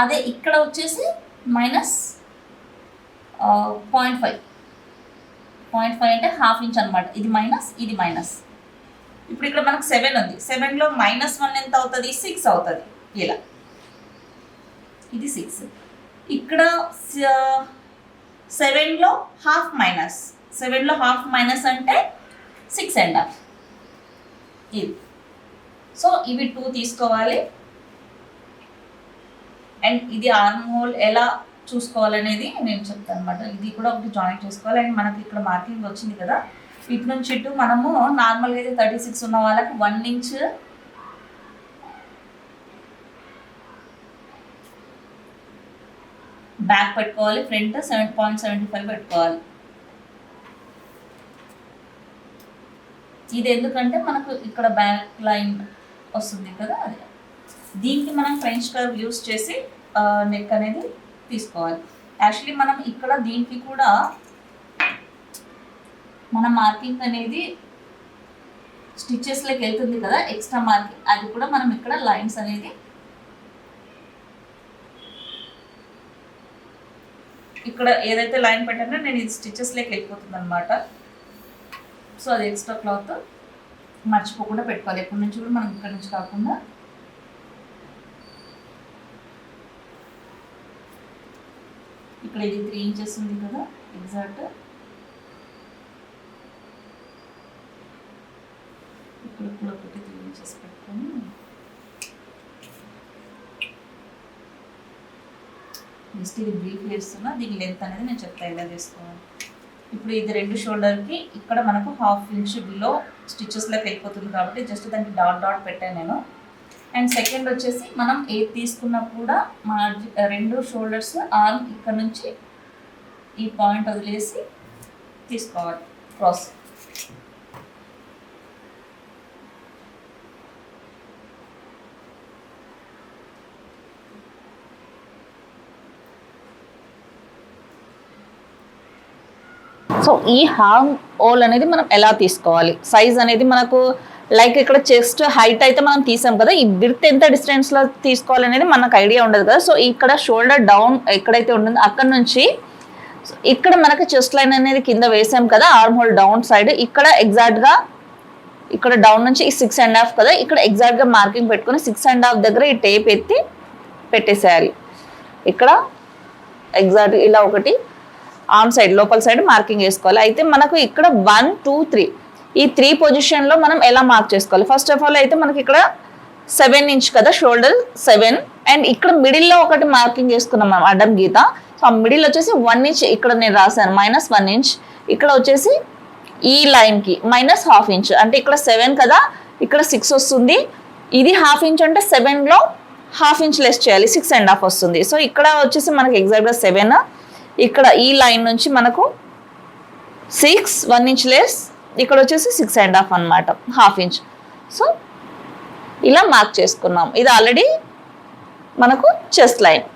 అదే ఇక్కడ వచ్చేసి మైనస్ 0.5 అంటే హాఫ్ ఇంచ్ అనమాట. ఇది మైనస్, ఇది మైనస్. ఇప్పుడు ఇక్కడ మనకు 7 ఉంది, 7లో -1 ఎంత అవుతుంది, 6 అవుతుంది. ఇలా ఇది 6. ఇక్కడ 7లో హాఫ్ మైనస్, 7లో హాఫ్ మైనస్ అంటే 6.5 ఇది. సో ఇవి 2 తీసుకోవాలి. అండ్ ఇది ఆర్మ్ హోల్ ఎలా చూసుకోవాలనేది నేను చెప్తాను అనమాట. ఇది కూడా ఒకటి జాయిన్ చేసుకోవాలి. అండ్ మనకి ఇక్కడ మార్కింగ్ వచ్చింది కదా, ఇటు నుంచి ఇటు మనము నార్మల్గా అయితే 36 ఉన్న వాళ్ళకి 1 ఇంచ్ బ్యాక్ పెట్టుకోవాలి, ఫ్రంట్ 7.75 పెట్టుకోవాలి. ఇది ఎందుకంటే మనకు ఇక్కడ బ్యాక్ లైన్ వస్తుంది కదా, అది. దీనికి మనం ఫ్రెంచ్ కర్వ్ యూస్ చేసి నెక్ అనేది తీసుకోవాలి. యాక్చువల్లీ మనం ఇక్కడ దీనికి కూడా మన మార్కింగ్ అనేది స్టిచెస్లోకి వెళ్తుంది కదా, ఎక్స్ట్రా మార్కింగ్, అది కూడా మనం ఇక్కడ లైన్స్ అనేది ఇక్కడ ఏదైతే లైన్ పెట్టానో నేను ఇది స్టిచెస్లోకి వెళ్ళిపోతుంది అనమాట. సో అది ఎక్స్ట్రా క్లాత్ మర్చిపోకుండా పెట్టుకోవాలి. ఎప్పటి నుంచి కూడా మనం ఇక్కడ నుంచి కాకుండా ఇక్కడ ఇది 3 ఇంచెస్ ఉంది కదా ఎగ్జాక్ట్, ఇక్కడ కూడా ఒకటి 3 ఇంచెస్ పెట్టుకొని జస్ట్ ఇది బ్రీఫ్ చేస్తున్నా. దీని లెంత్ అనేది నేను చెప్తాను ఎలా చేసుకోవాలి. ఇప్పుడు ఇది రెండు షోల్డర్కి ఇక్కడ మనకు హాఫ్ ఇంచ్ బిలో స్టిచెస్లోకి వెళ్ళిపోతుంది కాబట్టి జస్ట్ దానికి డాట్ డాట్ పెట్టాను నేను. అండ్ సెకండ్ వచ్చేసి మనం ఏది తీసుకున్నా కూడా రెండు షోల్డర్స్ ఆర్మ్ ఇక్కడ నుంచి ఈ పాయింట్ వదిలేసి తీసుకోవాలి క్రాస్. సో ఈ హార్మ్ హోల్ అనేది మనం ఎలా తీసుకోవాలి, సైజ్ అనేది మనకు లైక్ ఇక్కడ చెస్ట్ హైట్ అయితే మనం తీసాం కదా, ఈ విడ్త్ ఎంత డిస్టెన్స్లో తీసుకోవాలి అనేది మనకు ఐడియా ఉండదు కదా. సో ఇక్కడ షోల్డర్ డౌన్ ఎక్కడైతే ఉంటుందో అక్కడ నుంచి ఇక్కడ మనకు చెస్ట్ లైన్ అనేది కింద వేసాం కదా, ఆర్మ్ హోల్ డౌన్ సైడ్, ఇక్కడ ఎగ్జాక్ట్గా ఇక్కడ డౌన్ నుంచి ఈ 6.5 కదా, ఇక్కడ ఎగ్జాక్ట్గా మార్కింగ్ పెట్టుకొని 6.5 దగ్గర ఈ టేప్ ఎత్తి పెట్టేసేయాలి. ఇక్కడ ఎగ్జాక్ట్ ఇలా ఒకటి ఆర్మ్ సైడ్ లోపల సైడ్ మార్కింగ్ వేసుకోవాలి. అయితే మనకు ఇక్కడ 1, 2, 3 ఈ 3 పొజిషన్లో మనం ఎలా మార్క్ చేసుకోవాలి. ఫస్ట్ ఆఫ్ ఆల్ అయితే మనకి ఇక్కడ 7 ఇంచ్ కదా షోల్డర్ 7, అండ్ ఇక్కడ మిడిల్లో ఒకటి మార్కింగ్ చేసుకున్నాం మనం అడ్డం గీత. సో ఆ మిడిల్ వచ్చేసి 1 ఇంచ్ ఇక్కడ నేను రాశాను -1 ఇంచ్, ఇక్కడ వచ్చేసి ఈ లైన్కి -1/2 ఇంచ్, అంటే ఇక్కడ 7 కదా, ఇక్కడ 6 వస్తుంది, ఇది 1/2 ఇంచ్ అంటే 7లో 1/2 ఇంచ్ లెస్ చేయాలి, 6.5 వస్తుంది. సో ఇక్కడ వచ్చేసి మనకి ఎగ్జాక్ట్గా 7, ఇక్కడ ఈ లైన్ నుంచి మనకు 6, 1 ఇంచ్ లెస్, ఇక్కడ వచ్చేసి 6.5 అనమాట, 1/2 ఇంచ్. సో ఇలా మార్క్ చేసుకున్నాం. ఇది ఆల్రెడీ మనకు చెస్ట్ లైన్.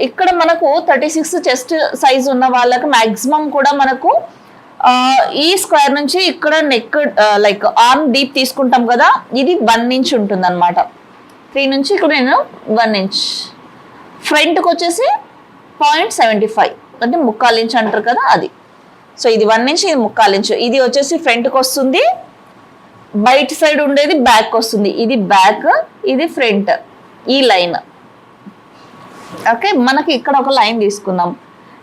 ఇక్కడ మనకు 36 చెస్ట్ సైజ్ ఉన్న వాళ్ళకి మ్యాక్సిమం కూడా మనకు ఈ స్క్వేర్ నుంచి ఇక్కడ నెక్ లైక్ ఆర్మ్ డీప్ తీసుకుంటాం కదా, ఇది 1 ఇంచ్ ఉంటుంది అనమాట. 3 నుంచి ఇక్కడ నేను 1 ఇంచ్, ఫ్రంట్కి వచ్చేసి 0.75 అంటే 3/4 ఇంచ్ అంటారు కదా అది. సో ఇది 1 ఇంచ్, ఇది 3/4 ఇంచ్, ఇది వచ్చేసి ఫ్రంట్కి వస్తుంది, బయట సైడ్ ఉండేది బ్యాక్ వస్తుంది, ఇది బ్యాక్, ఇది ఫ్రంట్, ఈ లైన్. ఓకే, మనకి ఇక్కడ ఒక లైన్ తీసుకుందాం,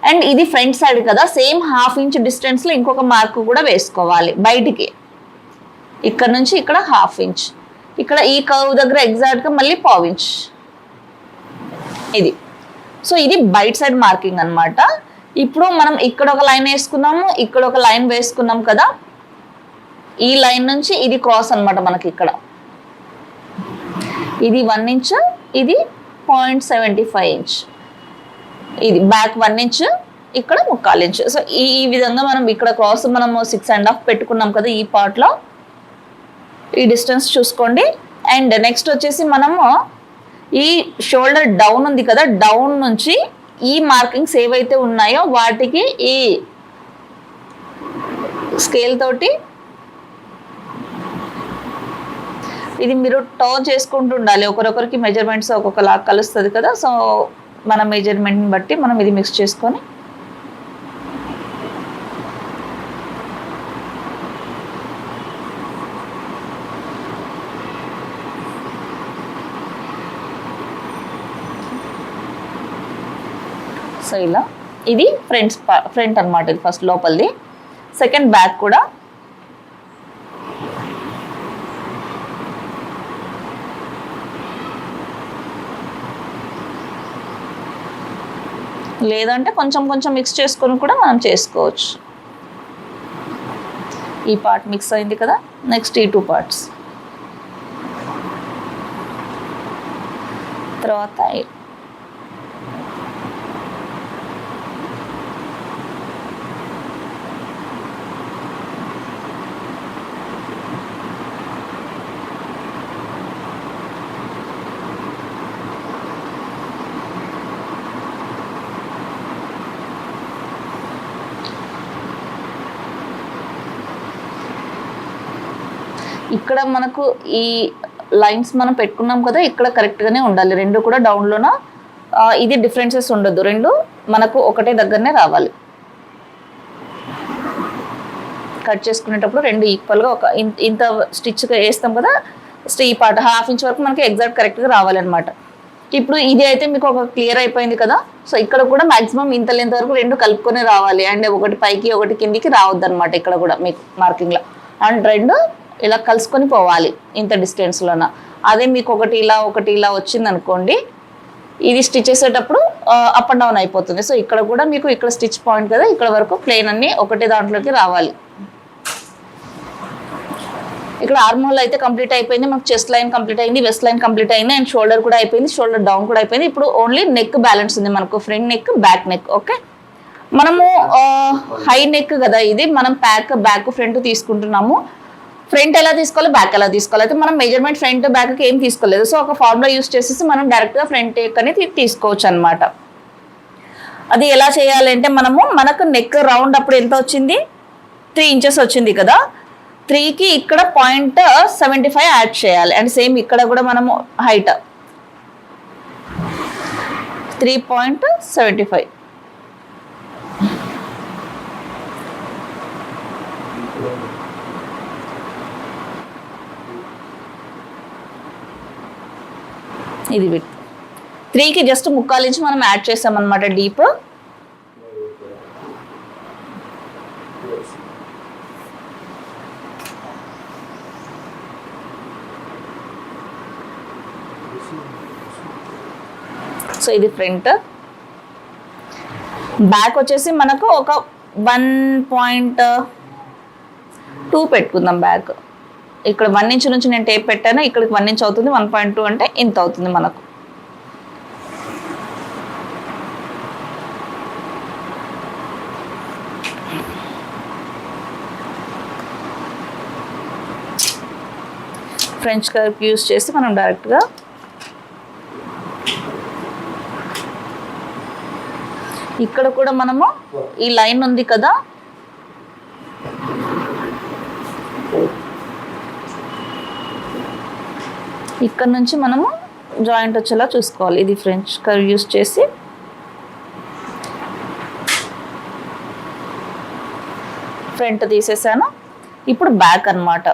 అండ్ ఇది ఫ్రంట్ సైడ్ కదా, సేమ్ 1/2 ఇంచ్ డిస్టెన్స్లో ఇంకొక మార్క్ కూడా వేసుకోవాలి బయటికి. ఇక్కడ నుంచి ఇక్కడ 1/2 ఇంచ్, ఇక్కడ ఈ కర్వ్ దగ్గర ఎగ్జాక్ట్గా మళ్ళీ 1/4 ఇంచ్ ఇది. సో ఇది బయట సైడ్ మార్కింగ్ అనమాట. ఇప్పుడు మనం ఇక్కడ ఒక లైన్ వేసుకున్నాము, ఇక్కడ ఒక లైన్ వేసుకున్నాం కదా, ఈ లైన్ నుంచి ఇది క్రాస్ అనమాట మనకి. ఇక్కడ ఇది 1 ఇంచ్, ఇది 0.75 ఇంచ్, ఇది బ్యాక్ 1 ఇంచ్, ఇక్కడ 3/4 ఇంచ్. సో ఈ విధంగా మనం ఇక్కడ క్రాస్ మనము 6.5 పెట్టుకున్నాం కదా ఈ పార్ట్లో, ఈ డిస్టెన్స్ చూసుకోండి. అండ్ నెక్స్ట్ వచ్చేసి మనము ఈ షోల్డర్ డౌన్ ఉంది కదా, డౌన్ నుంచి ఈ మార్కింగ్స్ ఏవైతే ఉన్నాయో వాటికి ఈ స్కేల్ తోటి ఇది మీరు టర్న్ చేసుకుంటూ ఉండాలి. ఒకరొకరికి మెజర్మెంట్స్ ఒక్కొక్కలా కలుస్తుంది కదా, సో మన మెజర్మెంట్ని బట్టి మనం ఇది మిక్స్ చేసుకొని సో ఇలా ఇది ఫ్రంట్ అనమాట. ఇది ఫస్ట్ లోపలిది, సెకండ్ బ్యాక్ కూడా లేదంటే కొంచెం కొంచెం మిక్స్ చేసుకొని కూడా మనం చేసుకోవచ్చు. ఈ పార్ట్ మిక్స్ అయింది కదా, నెక్స్ట్ ఈ 2 పార్ట్స్, తర్వాత ఇక్కడ మనకు ఈ లైన్స్ మనం పెట్టుకున్నాం కదా, ఇక్కడ కరెక్ట్గానే ఉండాలి, రెండు కూడా డౌన్లోన ఇది డిఫరెన్సెస్ ఉండొద్దు, రెండు మనకు ఒకటే దగ్గరనే రావాలి. కట్ చేసుకునేటప్పుడు రెండు ఈక్వల్గా ఒక ఇంత స్టిచ్ వేస్తాం కదా, ఈ పార్ట్ 1/2 ఇంచ్ వరకు మనకి ఎగ్జాక్ట్ కరెక్ట్గా రావాలన్నమాట. ఇప్పుడు ఇది అయితే మీకు ఒక క్లియర్ అయిపోయింది కదా. సో ఇక్కడ కూడా మాక్సిమం ఇంత లెంత్ వరకు రెండు కలుపుకొని రావాలి, అండ్ ఒకటి పైకి ఒకటి కిందికి రావద్దు అనమాట. ఇక్కడ కూడా మీకు మార్కింగ్లో అండ్ రెండు ఇలా కలుసుకొని పోవాలి ఇంత డిస్టెన్స్లోన. అదే మీకు ఒకటి ఇలా వచ్చింది అనుకోండి, ఇది స్టిచ్ చేసేటప్పుడు అప్ అండ్ డౌన్ అయిపోతుంది. సో ఇక్కడ కూడా మీకు ఇక్కడ స్టిచ్ పాయింట్ కదా, ఇక్కడ వరకు ప్లేన్ అన్ని ఒకటే దాంట్లోకి రావాలి. ఇక్కడ ఆర్మ్ హోల్ అయితే కంప్లీట్ అయిపోయింది, మనకు చెస్ట్ లైన్ కంప్లీట్ అయింది, వెస్ట్ లైన్ కంప్లీట్ అయింది, అండ్ షోల్డర్ కూడా అయిపోయింది, షోల్డర్ డౌన్ కూడా అయిపోయింది. ఇప్పుడు ఓన్లీ నెక్ బ్యాలెన్స్ ఉంది మనకు, front neck, back neck. Okay, మనము హై నెక్ కదా ఇది, మనం బ్యాక్ ఫ్రంట్ తీసుకుంటున్నాము. ఫ్రంట్ ఎలా తీసుకోవాలి, బ్యాక్ ఎలా తీసుకోవాలి, అయితే మనం మెజర్మెంట్ ఫ్రంట్ బ్యాక్కి ఏం తీసుకోలేదు. సో ఒక ఫార్ములా యూస్ చేసేసి మనం డైరెక్ట్గా ఫ్రంట్ నెక్ అనేది తీసుకోవచ్చు అనమాట. అది ఎలా చేయాలంటే మనకు నెక్ రౌండ్ అప్పుడు ఎంత వచ్చింది, 3 ఇంచెస్ వచ్చింది కదా, 3కి ఇక్కడ 0.75 యాడ్ చేయాలి. అండ్ సేమ్ ఇక్కడ కూడా మనము హైట్ 3.75. ఇది విత్ 3కి జస్ట్ 3/4 ఇంచ్ మనం యాడ్ చేసామన్నమాట డీప్. సో ఇది ఫ్రంట్. బ్యాక్ వచ్చేసి మనకు ఒక 1.2 పెట్టుకుందాం బ్యాక్. ఇక్కడ 1 ఇంచ్ నుంచి నేను టేప్ పెట్టాను, ఇక్కడికి 1 ఇంచ్ అవుతుంది, 1.2 అంటే ఇంత అవుతుంది మనకు. ఫ్రెంచ్ కర్వ్ యూస్ చేసి మనం డైరెక్ట్గా ఇక్కడ కూడా మనము ఈ లైన్ ఉంది కదా, ఇక్కడ నుంచి మనము జాయింట్ వచ్చేలా చూసుకోవాలి. ఇది ఫ్రెంచ్ కర్వ్ యూస్ చేసి ఫ్రంట్ తీసేసాను. ఇప్పుడు బ్యాక్ అన్నమాట.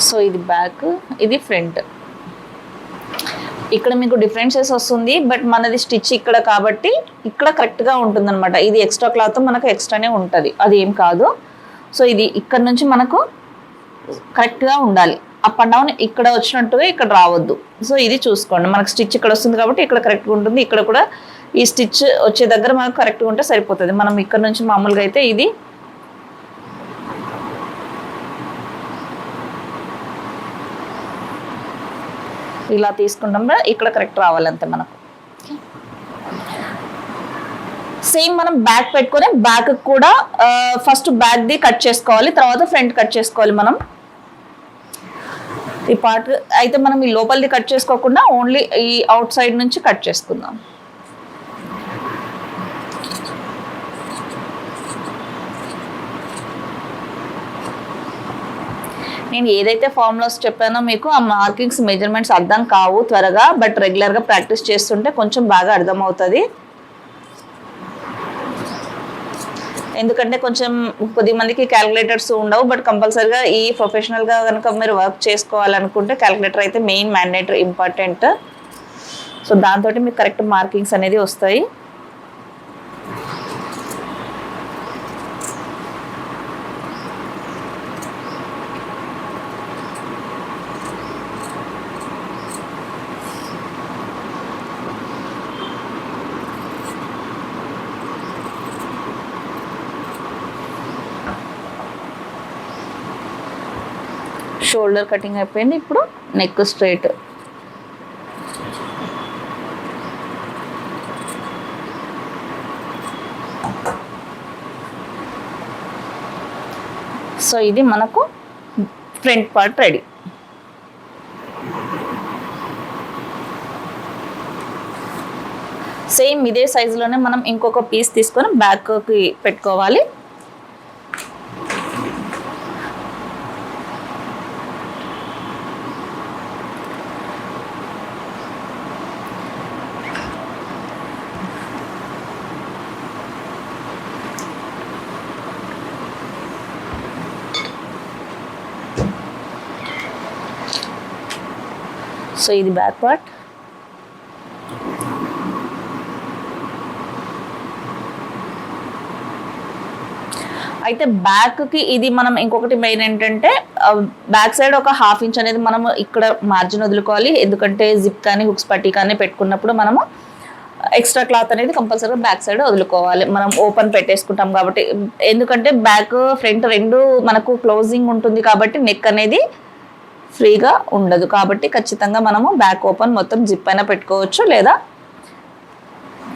సో ఇది బ్యాక్, ఇది ఫ్రంట్. ఇక్కడ మీకు డిఫరెన్సెస్ వస్తుంది, బట్ మనది స్టిచ్ ఇక్కడ కాబట్టి ఇక్కడ కరెక్ట్గా ఉంటుంది అనమాట. ఇది ఎక్స్ట్రా క్లాత్ మనకు ఎక్స్ట్రానే ఉంటుంది, అది ఏం కాదు. సో ఇది ఇక్కడ నుంచి మనకు కరెక్ట్గా ఉండాలి. అప్ అండ్ డౌన్ ఇక్కడ వచ్చినట్టుగా ఇక్కడ రావద్దు. సో ఇది చూసుకోండి, మనకు స్టిచ్ ఇక్కడ వస్తుంది కాబట్టి ఇక్కడ కరెక్ట్గా ఉంటుంది. ఇక్కడ కూడా ఈ స్టిచ్ వచ్చే దగ్గర మనకు కరెక్ట్గా ఉంటే సరిపోతుంది. మనం ఇక్కడ నుంచి మామూలుగా అయితే ఇది ఇలా తీసుకుంటాం, ఇక్కడ కరెక్ట్ రావాలంతే మనకు. సేమ్ మనం బ్యాక్ పెట్టుకొని బ్యాక్ కూడా ఫస్ట్ బ్యాక్ది కట్ చేసుకోవాలి, తర్వాత ఫ్రంట్ కట్ చేసుకోవాలి. మనం ఈ పార్ట్ అయితే మనం ఈ లోపలిది కట్ చేసుకోకుండా ఓన్లీ ఈ అవుట్ సైడ్ నుంచి కట్ చేసుకుందాం. నేను ఏదైతే ఫార్ములాస్ చెప్పానో మీకు ఆ మార్కింగ్స్ మెజర్మెంట్స్ అర్థం కావు త్వరగా, బట్ రెగ్యులర్గా ప్రాక్టీస్ చేస్తుంటే కొంచెం బాగా అర్థమవుతుంది. ఎందుకంటే కొంచెం కొద్ది మందికి క్యాలిక్యులేటర్స్ ఉండవు, బట్ కంపల్సరీగా ఈ ప్రొఫెషనల్గా కనుక మీరు వర్క్ చేసుకోవాలనుకుంటే క్యాలిక్యులేటర్ అయితే మెయిన్ మ్యాండేటరీ ఇంపార్టెంట్. సో దాంతో మీకు కరెక్ట్ మార్కింగ్స్ అనేది వస్తాయి. షోల్డర్ కటింగ్ అయిపోయింది, ఇప్పుడు నెక్ స్ట్రైట్. సో ఇది మనకు ఫ్రంట్ పార్ట్ రెడీ. సేమ్ ఇదే సైజులోనే మనం ఇంకొక పీస్ తీసుకొని బ్యాక్కి పెట్టుకోవాలి. సో ఇది బ్యాక్ పార్ట్. అయితే బ్యాక్కి ఇది మనం ఇంకొకటి మెయిన్ ఏంటంటే బ్యాక్ సైడ్ ఒక 1/2 ఇంచ్ అనేది మనము ఇక్కడ మార్జిన్ వదులుకోవాలి. ఎందుకంటే జిప్ కానీ హుక్స్ పట్టీ కానీ పెట్టుకున్నప్పుడు మనము ఎక్స్ట్రా క్లాత్ అనేది కంపల్సరీగా బ్యాక్ సైడ్ వదులుకోవాలి. మనం ఓపెన్ పెట్టేసుకుంటాం కాబట్టి, ఎందుకంటే బ్యాక్ ఫ్రంట్ రెండు మనకు క్లోజింగ్ ఉంటుంది కాబట్టి నెక్ అనేది ఫ్రీగా ఉండదు. కాబట్టి ఖచ్చితంగా మనము బ్యాక్ ఓపెన్ మొత్తం జిప్ అయినా పెట్టుకోవచ్చు, లేదా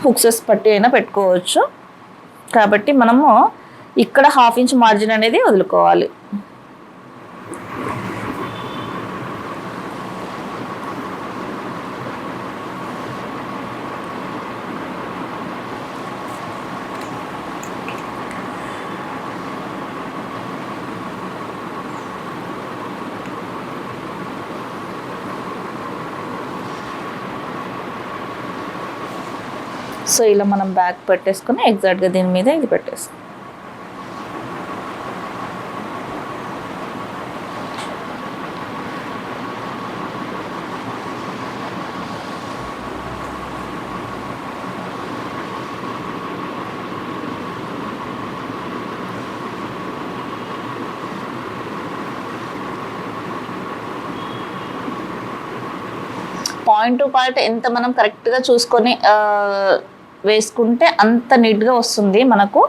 హుక్సెస్ పట్టి అయినా పెట్టుకోవచ్చు. కాబట్టి మనము ఇక్కడ 1/2 ఇంచ్ మార్జిన్ అనేది వదులుకోవాలి. సో ఇలా మనం బ్యాక్ పెట్టేసుకుని ఎగ్జాక్ట్గా దీని మీద ఇది పెట్టేస్తాం. పాయింట్ టు పాయింట్ ఎంత మనం కరెక్ట్గా చూసుకొని వేసుకుంటే అంత నీట్గా వస్తుంది మనకు.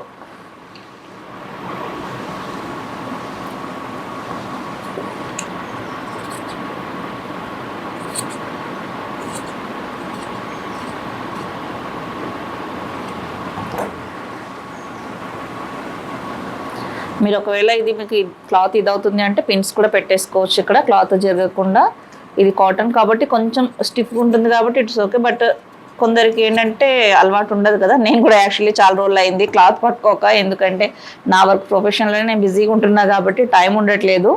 మీరు ఒకవేళ ఇది మీకు క్లాత్ ఇది అవుతుంది అంటే పిన్స్ కూడా పెట్టేసుకోవచ్చు. ఇక్కడ క్లాత్ జరగకుండా, ఇది కాటన్ కాబట్టి కొంచెం స్టిఫ్గా ఉంటుంది కాబట్టి ఇట్స్ ఓకే. బట్ కొందరికి ఏంటంటే అలవాటు ఉండదు కదా. నేను కూడా యాక్చువల్లీ చాలా రోజులు అయింది క్లాత్ పట్టుకోక, ఎందుకంటే నా వర్క్ ప్రొఫెషన్లోనే నేను బిజీగా ఉంటున్నా కాబట్టి టైం ఉండట్లేదు.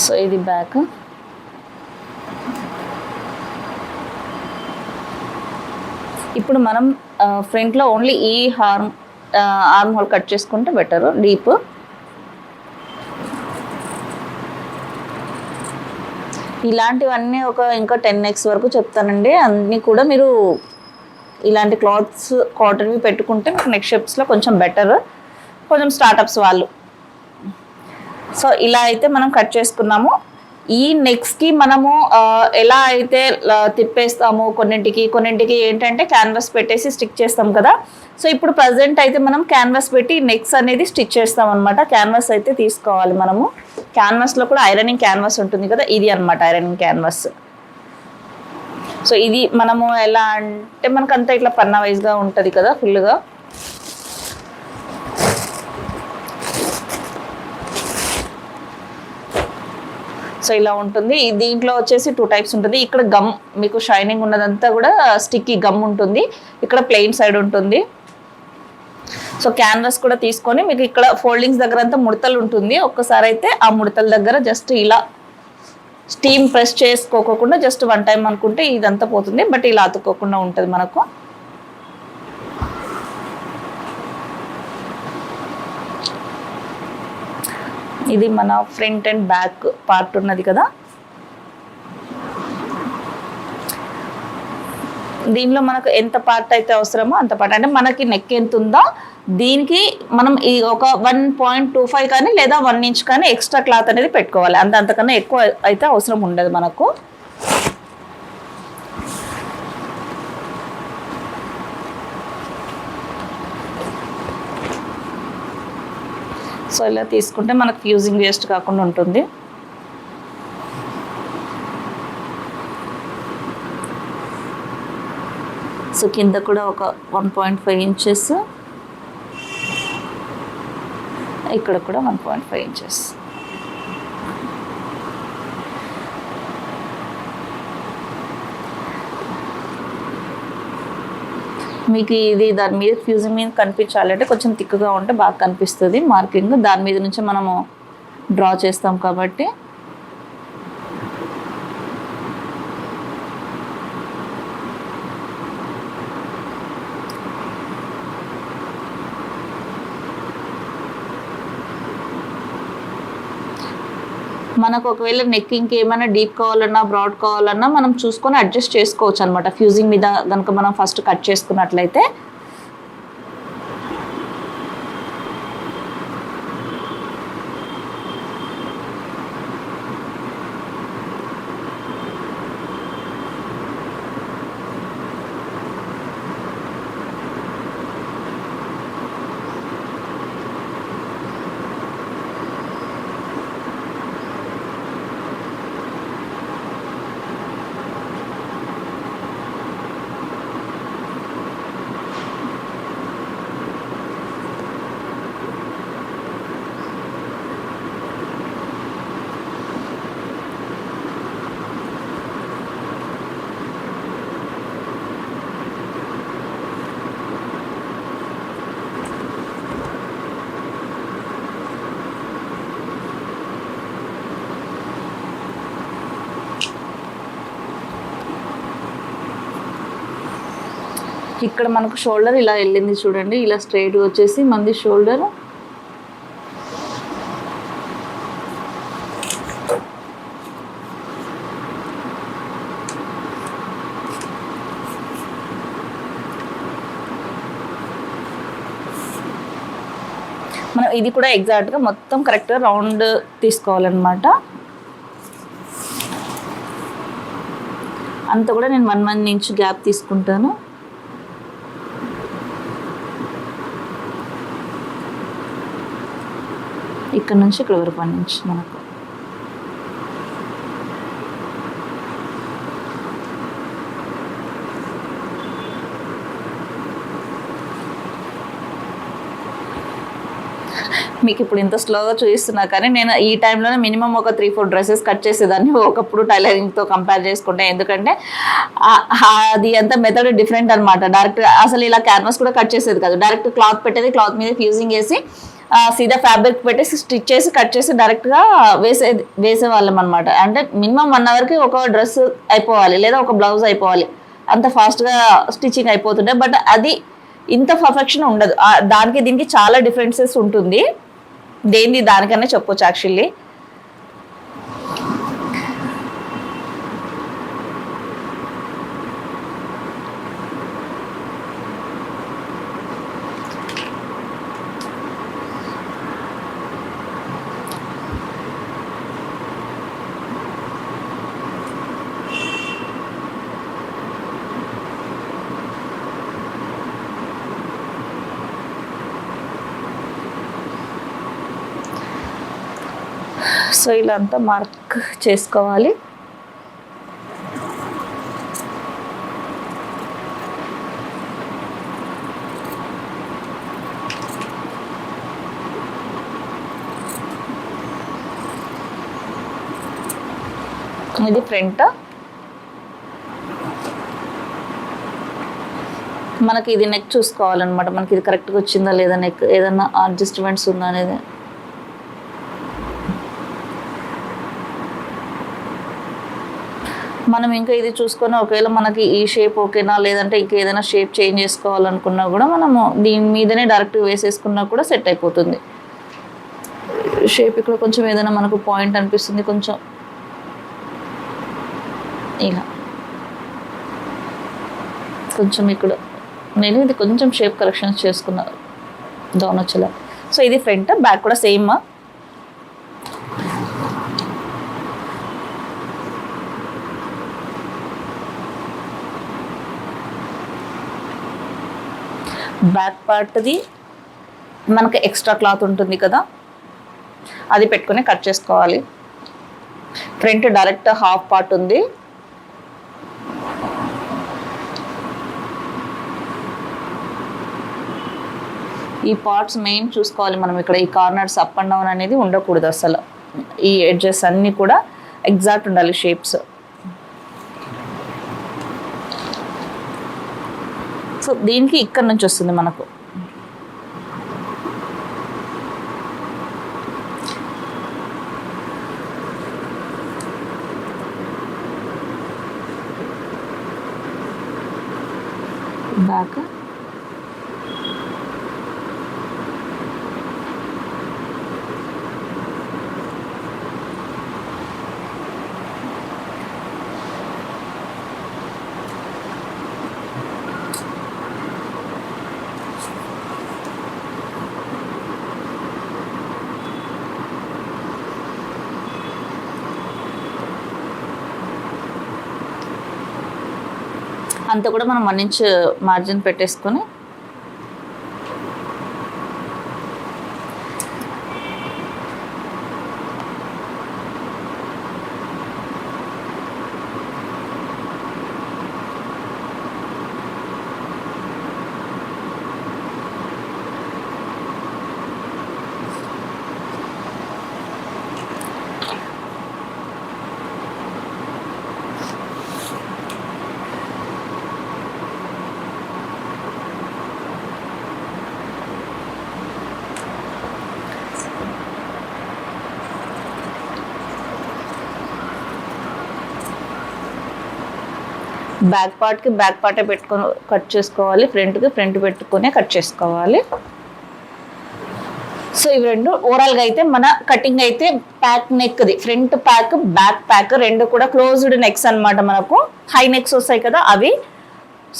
సో ఇది బ్యాక్. ఇప్పుడు మనం ఫ్రంట్లో ఓన్లీ ఈ ఆర్మ్ హోల్ కట్ చేసుకుంటే బెటర్, డీప్. ఇలాంటివన్నీ ఇంకా 10x వరకు చెప్తానండి. అన్నీ కూడా మీరు ఇలాంటి క్లాత్స్ కాటన్వి పెట్టుకుంటే మీకు నెక్స్ట్ షేప్స్లో కొంచెం బెటర్, కొంచెం స్టార్టప్స్ వాళ్ళు. సో ఇలా అయితే మనం కట్ చేసుకున్నాము. ఈ నెక్స్ట్కి మనము ఎలా అయితే తిప్పేస్తాము, కొన్నింటికి ఏంటంటే క్యాన్వాస్ పెట్టేసి స్టిక్ చేస్తాం కదా. సో ఇప్పుడు ప్రజెంట్ అయితే మనం క్యాన్వాస్ పెట్టి నెక్స్ అనేది స్టిచ్ చేస్తాం అనమాట. క్యాన్వాస్ అయితే తీసుకోవాలి మనము. క్యాన్వాస్లో కూడా ఐరనింగ్ క్యాన్వాస్ ఉంటుంది కదా, ఇది అనమాట ఐరనింగ్ క్యాన్వాస్. సో ఇది మనము ఎలా అంటే మనకంతా ఇట్లా పన్నా వైజ్గా ఉంటుంది కదా ఫుల్గా. సో ఇలా ఉంటుంది. దీంట్లో వచ్చేసి 2 టైప్స్ ఉంటుంది. ఇక్కడ గమ్ మీకు షైనింగ్ ఉన్నదంతా కూడా స్టిక్కీ గమ్ ఉంటుంది, ఇక్కడ ప్లెయిన్ సైడ్ ఉంటుంది. సో క్యాన్వాస్ కూడా తీసుకొని మీకు ఇక్కడ ఫోల్డింగ్స్ దగ్గర అంతా ముడతలు ఉంటుంది. ఒక్కసారి అయితే ఆ ముడతల దగ్గర జస్ట్ ఇలా స్టీమ్ ప్రెస్ చేసుకోకుండా జస్ట్ 1 టైం అనుకుంటే ఇదంతా పోతుంది. బట్ ఇలా అతుక్కోకుండా ఉంటుంది మనకు. ఇది మన ఫ్రంట్ అండ్ బ్యాక్ పార్ట్ ఉన్నది కదా. దీనిలో మనకు ఎంత పార్ట్ అయితే అవసరమో అంత పార్ట్, అంటే మనకి నెక్ ఎంత ఉందో దీనికి మనం ఈ ఒక 1.25 కానీ లేదా 1 ఇంచ్ కానీ ఎక్స్ట్రా క్లాత్ అనేది పెట్టుకోవాలి. అంతకన్నా ఎక్కువ అయితే అవసరం ఉండదు మనకు. సో ఇలా తీసుకుంటే మనకు ఫ్యూజింగ్ వేస్ట్ కాకుండా ఉంటుంది. సో కింద కూడా ఒక 1.5 ఇంచెస్, ఇక్కడ కూడా 1.5 ఇంచెస్. మీకు ఇది దాని మీద ఫ్యూజింగ్ మీద కనిపించాలంటే కొంచెం థిక్గా ఉంటే బాగా కనిపిస్తుంది మార్కింగ్. దాని మీద నుంచి మనము డ్రా చేస్తాం కాబట్టి. మనకు ఒకవేళ నెక్ ఇంకేమైనా డీప్ కావాలన్నా బ్రాడ్ కావాలన్నా మనం చూసుకొని అడ్జస్ట్ చేసుకోవచ్చు అనమాట. ఫ్యూజింగ్ మీద కనుక మనం ఫస్ట్ కట్ చేసుకున్నట్లయితే. ఇక్కడ మనకు షోల్డర్ ఇలా వెళ్ళింది చూడండి, ఇలా స్ట్రైట్గా వచ్చేసి మంది షోల్డర్. మనం ఇది కూడా ఎగ్జాక్ట్గా మొత్తం కరెక్ట్గా రౌండ్ తీసుకోవాలన్నమాట. అంత కూడా నేను 1 ఇంచ్ గ్యాప్ తీసుకుంటాను. ఇక్కడ నుంచి ఇక్కడ వరకు 1 ఇంచ్ మనకు. మీకు ఇప్పుడు ఇంత స్లోగా చూపిస్తున్నా కానీ నేను ఈ టైంలోనే మినిమం ఒక 3-4 డ్రెస్సెస్ కట్ చేసేదాన్ని ఒకప్పుడు టైలరింగ్తో కంపేర్ చేసుకుంటే. ఎందుకంటే అది అంత మెథడ్ డిఫరెంట్ అనమాట. డైరెక్ట్ అసలు ఇలా క్యాన్వాస్ కూడా కట్ చేసేది కాదు, డైరెక్ట్ క్లాత్ పెట్టేది, క్లాత్ మీద ఫ్యూజింగ్ వేసి సీదా ఫ్యాబ్రిక్ పెట్టేసి స్టిచ్ చేసి కట్ చేసి డైరెక్ట్గా వేసేవాళ్ళం అనమాట. అంటే మినిమం 1 అవర్కి ఒక డ్రెస్ అయిపోవాలి లేదా ఒక బ్లౌజ్ అయిపోవాలి, అంత ఫాస్ట్గా స్టిచ్చింగ్ అయిపోతుండే. బట్ అది ఇంత పర్ఫెక్షన్ ఉండదు. దానికి దీనికి చాలా డిఫరెన్సెస్ ఉంటుంది. దేనిది దానికన్నా చెప్పొచ్చు యాక్చువల్లీ. సో ఇలా అంతా మార్క్ చేసుకోవాలి. ఇది ఫ్రంట్. మనకి ఇది నెక్ చూసుకోవాలన్నమాట, మనకి ఇది కరెక్ట్గా వచ్చిందా లేదా, నెక్ ఏదైనా అడ్జస్ట్మెంట్స్ ఉందా అనేది. మనం ఇంకా ఇది చూసుకొని ఒకవేళ మనకి ఈ షేప్ ఓకేనా లేదంటే ఇంకేదైనా షేప్ చేంజ్ చేసుకోవాలనుకున్నా కూడా మనము దీని మీదనే డైరెక్ట్ వేసేసుకున్నా కూడా సెట్ అయిపోతుంది. షేప్ ఇక్కడ కొంచెం ఏదైనా మనకు పాయింట్ అనిపిస్తుంది కొంచెం ఇలా, కొంచెం ఇక్కడ నేను ఇది కొంచెం షేప్ కరెక్షన్స్ చేసుకున్నా డౌన్ వచ్చేలా. సో ఇది ఫ్రంట్. బ్యాక్ కూడా సేమ్. బ్యాక్ పార్ట్ది మనకు ఎక్స్ట్రా క్లాత్ ఉంటుంది కదా, అది పెట్టుకొని కట్ చేసుకోవాలి. ఫ్రంట్ డైరెక్ట్ హాఫ్ పార్ట్ ఉంది. ఈ పార్ట్స్ మెయిన్ చూసుకోవాలి మనం. ఇక్కడ ఈ కార్నర్స్ అప్ అండ్ డౌన్ అనేది ఉండకూడదు అసలు. ఈ ఎడ్జెస్ అన్నీ కూడా ఎగ్జాక్ట్ ఉండాలి షేప్స్. సో సో దీనికి ఇక్కడ నుంచి వస్తుంది మనకు. బ్యాక్ అంతా కూడా మనం 1 ఇంచ్ మార్జిన్ పెట్టేసుకొని బ్యాక్ పార్ట్కి బ్యాక్ పార్టే పెట్టుకొని కట్ చేసుకోవాలి, ఫ్రంట్కి ఫ్రంట్ పెట్టుకునే కట్ చేసుకోవాలి. సో ఇవి రెండు ఓవరాల్గా అయితే మన కటింగ్ అయితే ప్యాక్ నెక్ది, ఫ్రంట్ ప్యాక్ బ్యాక్ ప్యాక్ రెండు కూడా క్లోజ్డ్ నెక్స్ అనమాట. మనకు హై నెక్స్ వస్తాయి కదా అవి.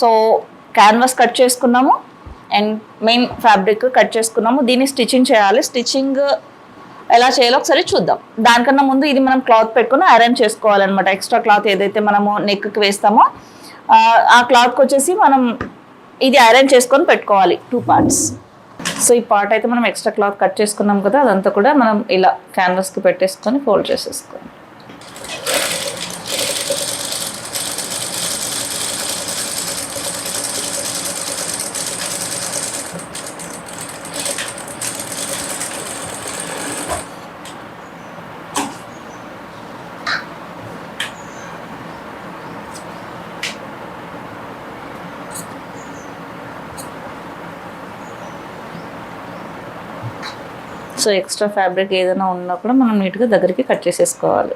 సో క్యాన్వాస్ కట్ చేసుకున్నాము అండ్ మెయిన్ ఫ్యాబ్రిక్ కట్ చేసుకున్నాము. దీన్ని స్టిచ్చింగ్ చేయాలి. స్టిచ్చింగ్ ఎలా చేయాలో ఒకసారి చూద్దాం. దానికన్నా ముందు ఇది మనం క్లాత్ పెట్టుకుని ఐరన్ చేసుకోవాలన్నమాట. ఎక్స్ట్రా క్లాత్ ఏదైతే మనము నెక్కి వేస్తామో ఆ క్లాత్కి వచ్చేసి మనం ఇది ఐరన్ చేసుకొని పెట్టుకోవాలి 2 పార్ట్స్. సో ఈ పార్ట్ అయితే మనం ఎక్స్ట్రా క్లాత్ కట్ చేసుకున్నాం కదా, అదంతా కూడా మనం ఇలా క్యాన్వాస్కి పెట్టేసుకొని ఫోల్డ్ చేసేసుకోవాలి. సో ఎక్స్ట్రా ఫ్యాబ్రిక్ ఏదైనా ఉన్నా కూడా మనం నీట్గా దగ్గరికి కట్ చేసేసుకోవాలి.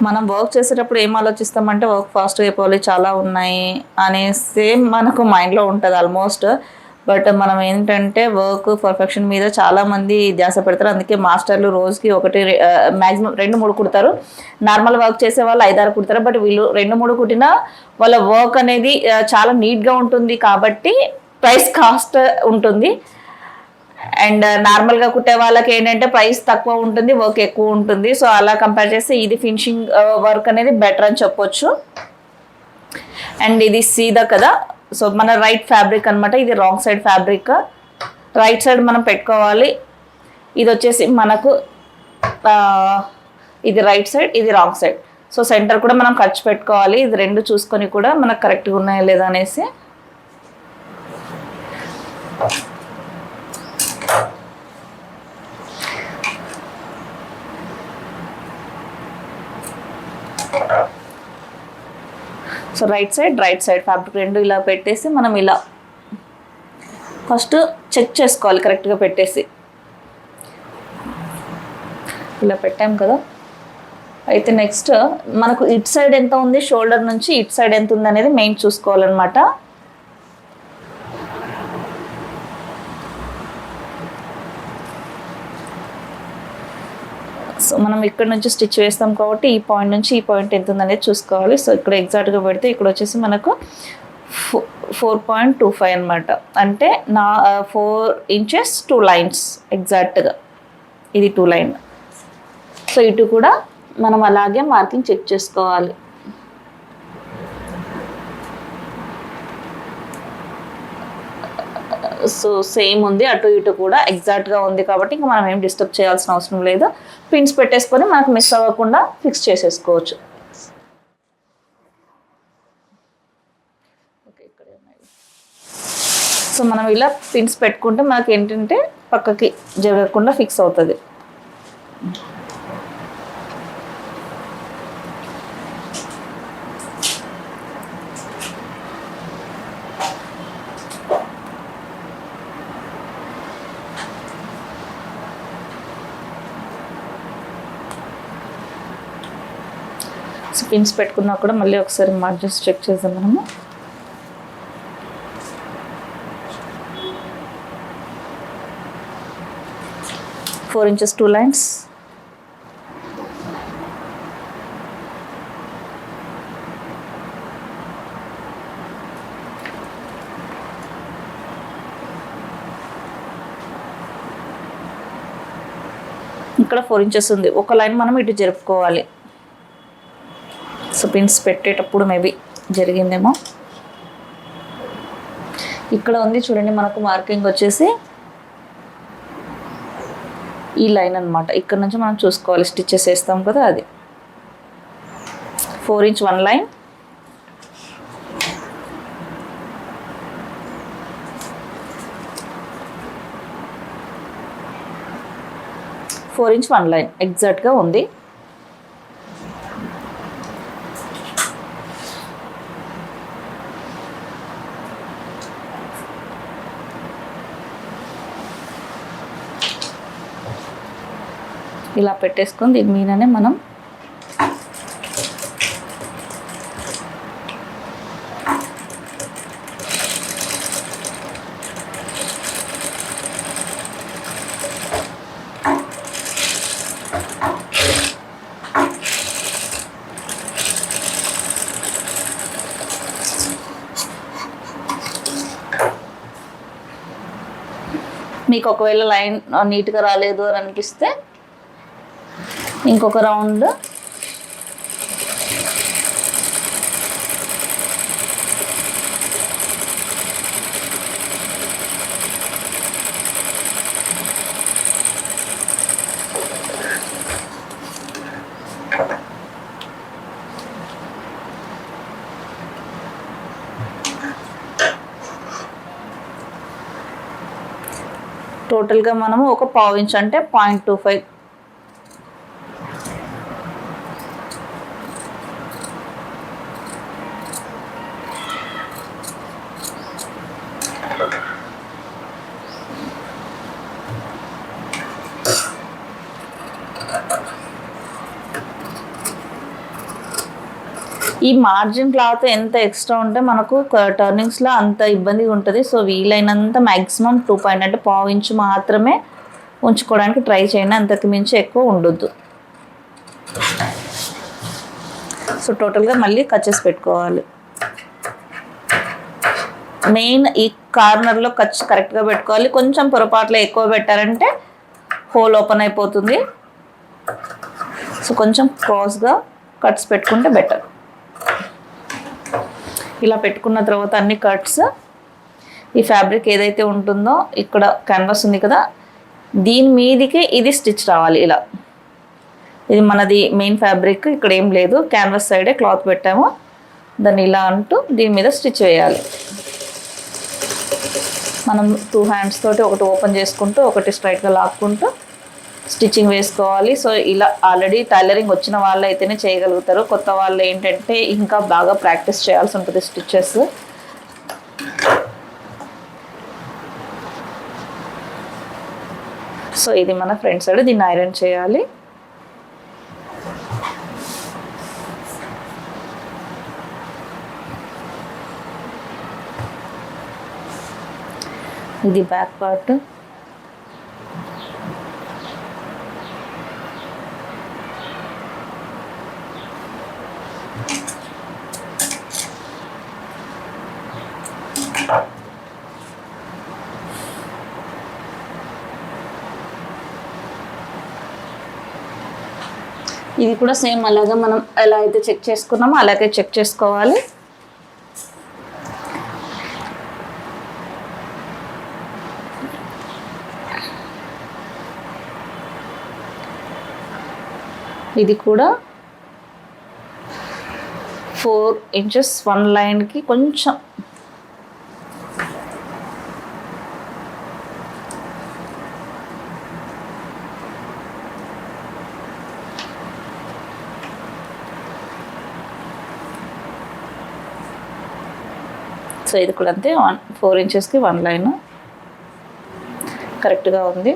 మనం వర్క్ చేసేటప్పుడు ఏం ఆలోచిస్తామంటే వర్క్ ఫాస్ట్గా అయిపోవాలి, చాలా ఉన్నాయి అనేసి మనకు మైండ్లో ఉంటుంది ఆల్మోస్ట్. బట్ మనం ఏంటంటే వర్క్ పర్ఫెక్షన్ మీద చాలామంది ధ్యాస పెడతారు. అందుకే మాస్టర్లు రోజుకి మ్యాక్సిమం 2-3 కుడతారు. నార్మల్ వర్క్ చేసే వాళ్ళు 5-6 కుడతారు. బట్ వీళ్ళు 2-3 కుట్టినా వాళ్ళ వర్క్ అనేది చాలా నీట్గా ఉంటుంది కాబట్టి ప్రైస్ కాస్ట్ ఉంటుంది. అండ్ నార్మల్గా కుట్టే వాళ్ళకి ఏంటంటే ప్రైస్ తక్కువ ఉంటుంది, వర్క్ ఎక్కువ ఉంటుంది. సో అలా కంపేర్ చేస్తే ఇది ఫినిషింగ్ వర్క్ అనేది బెటర్ అని చెప్పొచ్చు. అండ్ ఇది సీదా కదా, సో మన రైట్ ఫ్యాబ్రిక్ అనమాట. ఇది wrong side fabric, right side మనం పెట్టుకోవాలి. ఇది వచ్చేసి మనకు ఇది రైట్ సైడ్, ఇది రాంగ్ సైడ్. సో సెంటర్ కూడా మనం ఖర్చు పెట్టుకోవాలి. ఇది రెండు చూసుకొని కూడా మనకు కరెక్ట్గా ఉన్నాయా లేదా అనేసి. సో రైట్ సైడ్ ఫ్యాబ్రిక్ రెండు ఇలా పెట్టేసి మనం ఇలా ఫస్ట్ చెక్ చేసుకోవాలి కరెక్ట్గా పెట్టేసి. ఇలా పెట్టాం కదా, అయితే నెక్స్ట్ మనకు ఇట్ సైడ్ ఎంత ఉంది, షోల్డర్ నుంచి ఇట్ సైడ్ ఎంత ఉంది అనేది మెయిన్ చూసుకోవాలన్నమాట. సో మనం ఇక్కడ నుంచి స్టిచ్ వేస్తాం కాబట్టి ఈ పాయింట్ నుంచి ఈ పాయింట్ ఎంత ఉందనేది చూసుకోవాలి. సో ఇక్కడ ఎగ్జాక్ట్గా పెడితే ఇక్కడ వచ్చేసి మనకు 4.25 అనమాట. అంటే 4 ఇంచెస్ 2 లైన్స్ ఎగ్జాక్ట్గా. ఇది 2 లైన్. సో ఇటు కూడా మనం అలాగే మార్కింగ్ చెక్ చేసుకోవాలి. సో సేమ్ ఉంది, అటు ఇటు కూడా ఎగ్జాక్ట్గా ఉంది కాబట్టి ఇంకా మనం ఏం డిస్టర్బ్ చేయాల్సిన అవసరం లేదు. పిన్స్ పెట్టేసుకొని మనకు మిస్ అవ్వకుండా ఫిక్స్ చేసేసుకోవచ్చు. ఓకే, ఇక్కడే ఉన్నాయి. సో మనం ఇలా పిన్స్ పెట్టుకుంటే మనకి ఏంటంటే పక్కకి జరగకుండా ఫిక్స్ అవుతుంది. పిన్స్ పెట్టుకున్నా కూడా మళ్ళీ ఒకసారి మార్జిన్స్ చెక్ చేద్దాం మనము. Four inches 2 lines. ఇక్కడ 4 inches ఉంది. ఒక లైన్ మనం ఇటు జరుపుకోవాలి. సో పిన్స్ పెట్టేటప్పుడు మేబీ జరిగిందేమో. ఇక్కడ ఉంది చూడండి, మనకు మార్కింగ్ వచ్చేసి ఈ లైన్ అనమాట. ఇక్కడ నుంచి మనం చూసుకోవాలి, స్టిచ్చెస్ వేస్తాం కదా అది. 4 inch 1 లైన్, 4 inch 1 లైన్ ఎగ్జాక్ట్గా ఉంది. ఇలా పెట్టేసుకొని దీని మీదనే మనం మీకు ఒకవేళ లైన్ నీట్గా రాలేదు అని అనిపిస్తే ఇంకొక రౌండ్ టోటల్గా మనము ఒక పావు ఇంచ్ అంటే 0.25 ఈ మార్జిన్ క్లాత్ ఎంత ఎక్స్ట్రా ఉంటే మనకు టర్నింగ్స్లో అంత ఇబ్బందిగా ఉంటుంది. సో వీలైనంత మ్యాక్సిమం 2 అంటే పావు ఇంచు మాత్రమే ఉంచుకోవడానికి ట్రై చేయండి, అంతకు మించి ఎక్కువ ఉండొద్దు. సో టోటల్గా మళ్ళీ కట్ చేసి పెట్టుకోవాలి. మెయిన్ ఈ కార్నర్లో కట్ కరెక్ట్గా పెట్టుకోవాలి. కొంచెం పొరపాట్లో ఎక్కువ పెట్టారంటే హోల్ ఓపెన్ అయిపోతుంది. సో కొంచెం క్రాస్గా కట్స్ పెట్టుకుంటే బెటర్. ఇలా పెట్టుకున్న తర్వాత అన్ని కట్స్ ఈ ఫ్యాబ్రిక్ ఏదైతే ఉంటుందో ఇక్కడ క్యాన్వాస్ ఉంది కదా, దీని మీదికి ఇది స్టిచ్ రావాలి. ఇలా ఇది మనది మెయిన్ ఫ్యాబ్రిక్, ఇక్కడ ఏం లేదు, క్యాన్వాస్ సైడే క్లాత్ పెట్టాము, దాన్ని ఇలా అంటూ దీని మీద స్టిచ్ వేయాలి. మనం 2 హ్యాండ్స్ తోటి ఒకటి ఓపెన్ చేసుకుంటూ ఒకటి స్ట్రైట్గా లాక్కుంటూ స్టిచ్చింగ్ వేసుకోవాలి. సో ఇలా ఆల్రెడీ టైలరింగ్ వచ్చిన వాళ్ళు అయితేనే చేయగలుగుతారు. కొత్త వాళ్ళు ఏంటంటే ఇంకా బాగా ప్రాక్టీస్ చేయాల్సి ఉంటుంది స్టిచ్చెస్. సో ఇది మన ఫ్రంట్ సైడ్, దీన్ని ఐరన్ చేయాలి. ఇది బ్యాక్ పార్ట్. ఇది కూడా సేమ్ అలాగే మనం ఎలా అయితే చెక్ చేసుకున్నామో అలాగే చెక్ చేసుకోవాలి. ఇది కూడా 4 inches 1 లైన్కి కొంచెం సో ఇది కూడా అంతే 4 ఇంచెస్కి 1 లైన్ కరెక్ట్గా ఉంది.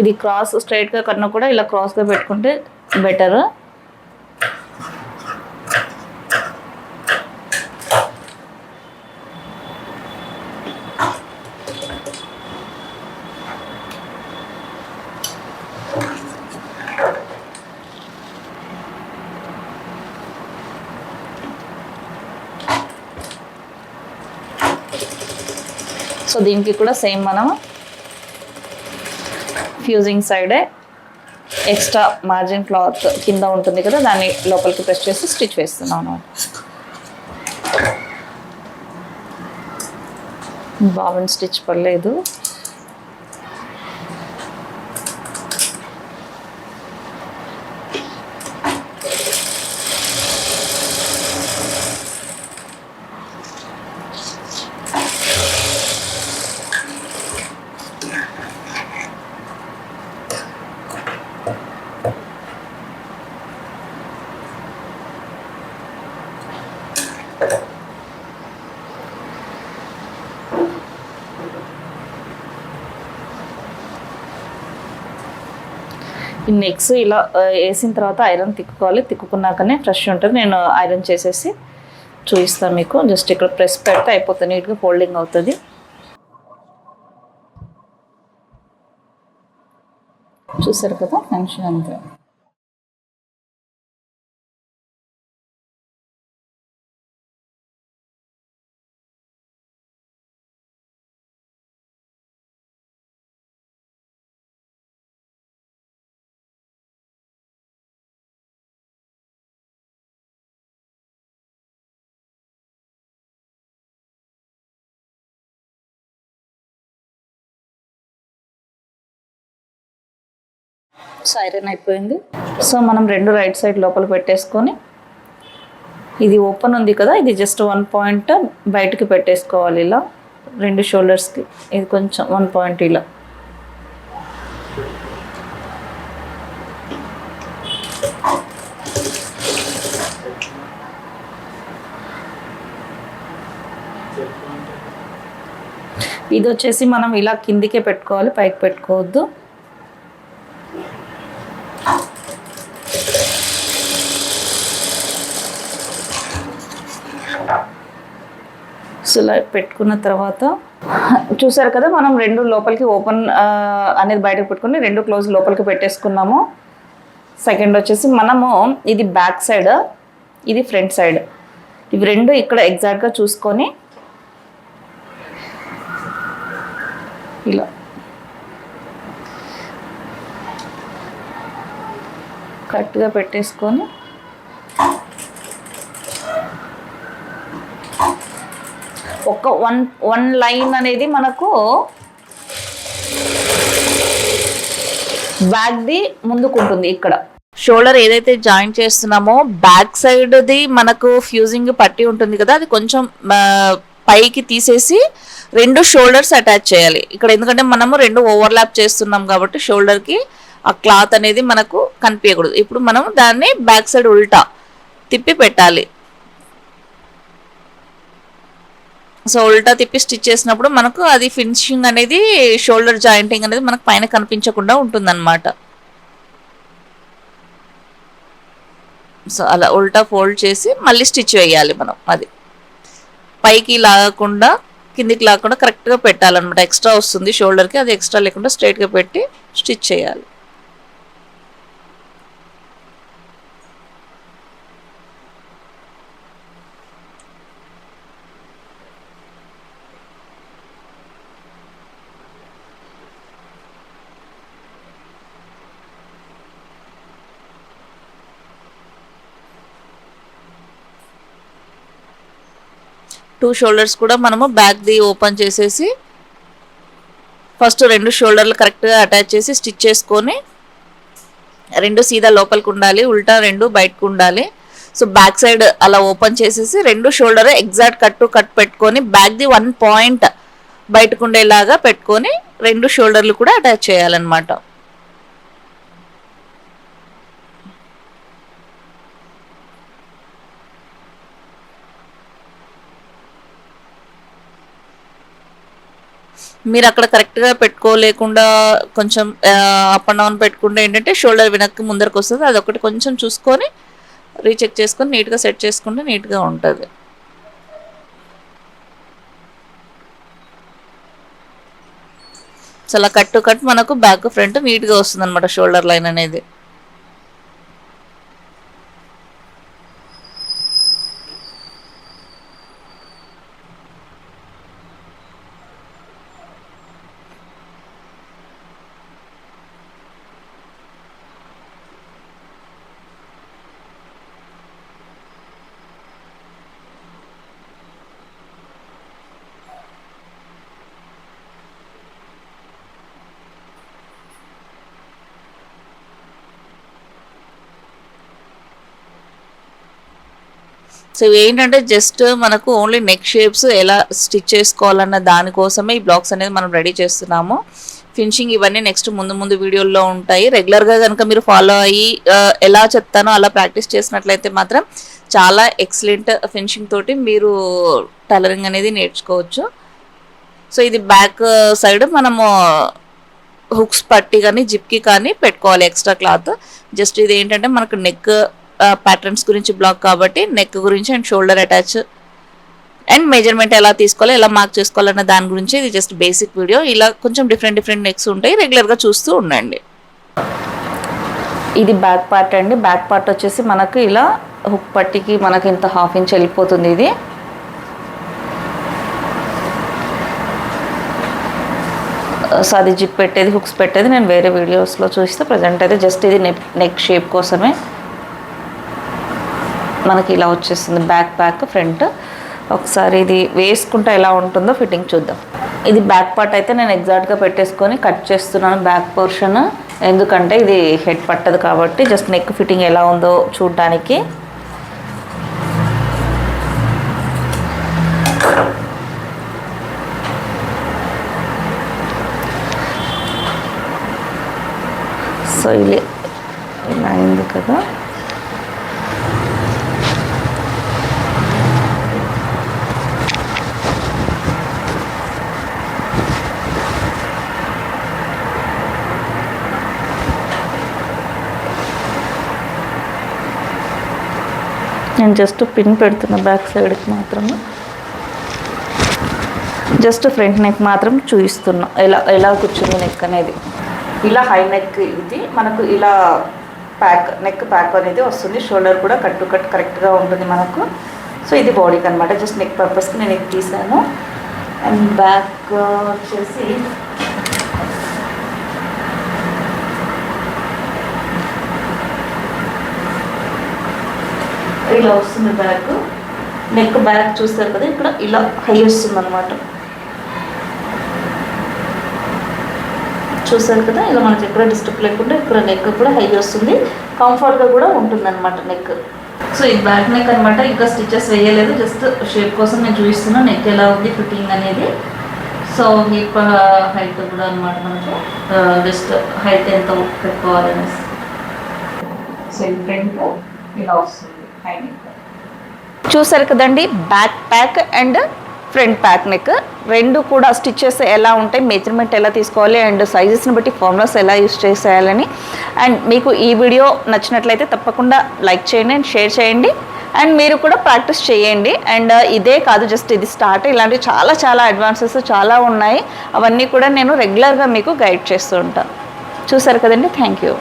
ఇది క్రాస్ స్ట్రైట్గా కన్నా కూడా ఇలా క్రాస్గా పెట్టుకుంటే బెటర్. సో దీనికి కూడా సేమ్ మనం ఫ్యూజింగ్ సైడే ఎక్స్ట్రా మార్జిన్ క్లాత్ కింద ఉంటుంది కదా, దాన్ని లోపలికి ప్రెస్ చేసి స్టిచ్ వేస్తున్నాను. బాబన్ స్టిచ్ పడలేదు. ఈ నెక్స్ ఇలా వేసిన తర్వాత ఐరన్ తిక్కుకోవాలి. తిక్కుకున్నాకనే ఫ్రెష్ ఉంటుంది. నేను ఐరన్ చేసేసి చూపిస్తాను మీకు. జస్ట్ ఇక్కడ ప్రెస్ పెడితే అయిపోతుంది, నీట్గా ఫోల్డింగ్ అవుతుంది. చూసారు కదా ఫంక్షన్ అంతే. సో ఐరన్ అయిపోయింది. సో మనం రెండు రైట్ సైడ్ లోపల పెట్టేసుకొని, ఇది ఓపెన్ ఉంది కదా, ఇది జస్ట్ 1 పాయింట్ బయటకి పెట్టేసుకోవాలి ఇలా రెండు షోల్డర్స్కి. ఇది కొంచెం 1 పాయింట్ ఇలా. ఇది వచ్చేసి మనం ఇలా కిందికే పెట్టుకోవాలి, పైకి పెట్టుకోవద్దు. సో ఇలా పెట్టుకున్న తర్వాత చూసారు కదా, మనం రెండు లోపలికి ఓపెన్ అనేది బయటకు పెట్టుకుని రెండు క్లోజ్ లోపలికి పెట్టేసుకున్నాము. సెకండ్ వచ్చేసి మనము ఇది బ్యాక్ సైడ్, ఇది ఫ్రంట్ సైడ్, ఇవి రెండు ఇక్కడ ఎగ్జాక్ట్గా చూసుకొని ఇలా కరెక్ట్గా పెట్టేసుకొని ఒక వన్ లైన్ అనేది మనకు బ్యాక్ది ముందుకుంటుంది. ఇక్కడ షోల్డర్ ఏదైతే జాయింట్ చేస్తున్నామో బ్యాక్ సైడ్ది మనకు ఫ్యూజింగ్ పట్టి ఉంటుంది కదా, అది కొంచెం పైకి తీసేసి రెండు షోల్డర్స్ అటాచ్ చేయాలి ఇక్కడ. ఎందుకంటే మనము రెండు ఓవర్లాప్ చేస్తున్నాం కాబట్టి షోల్డర్కి ఆ క్లాత్ అనేది మనకు కనిపించకూడదు. ఇప్పుడు మనం దాన్ని బ్యాక్ సైడ్ ఉల్టా తిప్పి పెట్టాలి. సో ఉల్టా తిప్పి స్టిచ్ చేసినప్పుడు మనకు అది ఫినిషింగ్ అనేది షోల్డర్ జాయింటింగ్ అనేది మనకు పైన కనిపించకుండా ఉంటుందన్నమాట. సో అలా ఉల్టా ఫోల్డ్ చేసి మళ్ళీ స్టిచ్ వేయాలి మనం. అది పైకి లాగకుండా కిందికి లాగకుండా కరెక్ట్గా పెట్టాలన్నమాట. ఎక్స్ట్రా వస్తుంది షోల్డర్కి, అది ఎక్స్ట్రా లేకుండా స్ట్రైట్గా పెట్టి స్టిచ్ చేయాలి. 2 షోల్డర్స్ కూడా మనము బ్యాక్ది ఓపెన్ చేసేసి ఫస్ట్ 2 షోల్డర్లు కరెక్ట్గా అటాచ్ చేసి స్టిచ్ చేసుకొని 2 సీదా లోపలికి ఉండాలి, ఉల్టా 2 బయటకు ఉండాలి. సో బ్యాక్ సైడ్ అలా ఓపెన్ చేసేసి 2 షోల్డర్ ఎగ్జాక్ట్ కట్ పెట్టుకొని బ్యాక్ది 1 పాయింట్ బయటకు ఉండేలాగా పెట్టుకొని 2 షోల్డర్లు కూడా అటాచ్ చేయాలన్నమాట. మీరు అక్కడ కరెక్ట్గా పెట్టుకోలేకుండా కొంచెం అప్ అండ్ డౌన్ పెట్టుకుంటే ఏంటంటే షోల్డర్ వెనక్కి ముందరకు వస్తుంది. అదొకటి కొంచెం చూసుకొని రీచెక్ చేసుకొని నీట్గా సెట్ చేసుకుంటే నీట్గా ఉంటుంది. చాలా కట్ మనకు బ్యాక్ ఫ్రంట్ నీట్గా వస్తుంది అనమాట షోల్డర్ లైన్ అనేది. సో ఏంటంటే జస్ట్ మనకు ఓన్లీ నెక్ షేప్స్ ఎలా స్టిచ్ చేసుకోవాలన్న దానికోసమే ఈ బ్లాగ్స్ అనేది మనం రెడీ చేస్తున్నాము. ఫినిషింగ్ ఇవన్నీ నెక్స్ట్ ముందు వీడియోల్లో ఉంటాయి. రెగ్యులర్గా కనుక మీరు ఫాలో అయ్యి ఎలా చెప్తానో అలా ప్రాక్టీస్ చేసినట్లయితే మాత్రం చాలా ఎక్సలెంట్ ఫినిషింగ్ తోటి మీరు టైలరింగ్ అనేది నేర్చుకోవచ్చు. సో ఇది బ్యాక్ సైడ్ మనము హుక్స్ పట్టి కానీ జిప్కి కానీ పెట్టుకోవాలి ఎక్స్ట్రా క్లాత్. జస్ట్ ఇది ఏంటంటే మనకు నెక్ ప్యాటర్న్స్ గురించి బ్లాక్ కాబట్టి నెక్ గురించి and shoulder attach and measurement ఎలా తీసుకోవాలి, ఎలా మార్క్ చేసుకోవాలన్న దాని గురించి ఇది జస్ట్ బేసిక్ వీడియో. ఇలా కొంచెం డిఫరెంట్ నెక్స్ ఉంటాయి, రెగ్యులర్గా చూస్తూ ఉండండి. ఇది బ్యాక్ పార్ట్ అండి. బ్యాక్ పార్ట్ వచ్చేసి మనకు ఇలా హుక్ పట్టికి మనకి ఇంత ½ ఇంచ్ వెళ్ళిపోతుంది. ఇది సో అది జిప్ పెట్టేది, హుక్స్ పెట్టేది నేను వేరే వీడియోస్లో చూస్తే ప్రజెంట్ అయితే జస్ట్ ఇది నెక్ షేప్ కోసమే మనకి ఇలా వచ్చేస్తుంది బ్యాక్ ఫ్రంట్. ఒకసారి ఇది వేసుకుంటే ఎలా ఉంటుందో ఫిట్టింగ్ చూద్దాం. ఇది బ్యాక్ పార్ట్ అయితే నేను ఎగ్జాక్ట్గా పెట్టేసుకొని కట్ చేస్తున్నాను బ్యాక్ పోర్షన్. ఎందుకంటే ఇది హెడ్ పట్టదు కాబట్టి జస్ట్ నెక్ ఫిట్టింగ్ ఎలా ఉందో చూడడానికి. సో ఇలా అయింది కదా. నేను జస్ట్ పిన్ పెడుతున్నా బ్యాక్ సైడ్కి మాత్రమే, జస్ట్ ఫ్రంట్ నెక్ మాత్రం చూపిస్తున్నా ఎలా కూర్చుంది నెక్ అనేది. ఇలా హై నెక్ ఇది మనకు ఇలా నెక్ ప్యాక్ అనేది వస్తుంది. షోల్డర్ కూడా కట్ కరెక్ట్గా ఉంటుంది మనకు. సో ఇది బాడీకి అనమాట, జస్ట్ నెక్ పర్పస్కి నేను ఇది తీసాను. అండ్ బ్యాక్ వచ్చేసి ఇలా వస్తుంది బ్యాక్. నెక్ బ్యాక్ చూస్తారు కదా, ఇక్కడ ఇలా హై వస్తుంది అనమాట. చూసారు కదా, ఇలా మనకి ఎక్కడ డిస్టర్బ్ లేకుండా ఇక్కడ నెక్ కూడా హై వస్తుంది, కంఫర్ట్గా కూడా ఉంటుంది అనమాట నెక్. సో ఇది బ్యాక్ నెక్ అనమాట. ఇంకా స్టిచెస్ వేయలేదు, జస్ట్ షేప్ కోసం నేను చూపిస్తున్నా నెక్ ఎలా ఉంది ఫిట్టింగ్ అనేది. సో హిప్ హైట్ కూడా అనమాట మనకు జస్ట్ హైట్ ఎంత పెట్టుకోవాలనేసి. సో ఇది ఫ్రంట్ ఇలా వస్తుంది హై నెక్. చూసారు కదండి, back pack and front pack neck రెండు కూడా స్టిచెస్ ఎలా ఉంటాయి, మెజర్మెంట్ ఎలా తీసుకోవాలి అండ్ సైజెస్ని బట్టి ఫార్ములాస్ ఎలా యూస్ చేసేయాలని. అండ్ మీకు ఈ వీడియో నచ్చినట్లయితే తప్పకుండా లైక్ చేయండి అండ్ షేర్ చేయండి. అండ్ మీరు కూడా ప్రాక్టీస్ చేయండి. అండ్ ఇదే కాదు, జస్ట్ ఇది స్టార్ట్, ఇలాంటివి చాలా అడ్వాన్సెస్ చాలా ఉన్నాయి. అవన్నీ కూడా నేను రెగ్యులర్గా మీకు గైడ్ చేస్తూ ఉంటాను. చూసారు కదండి, థ్యాంక్ యూ.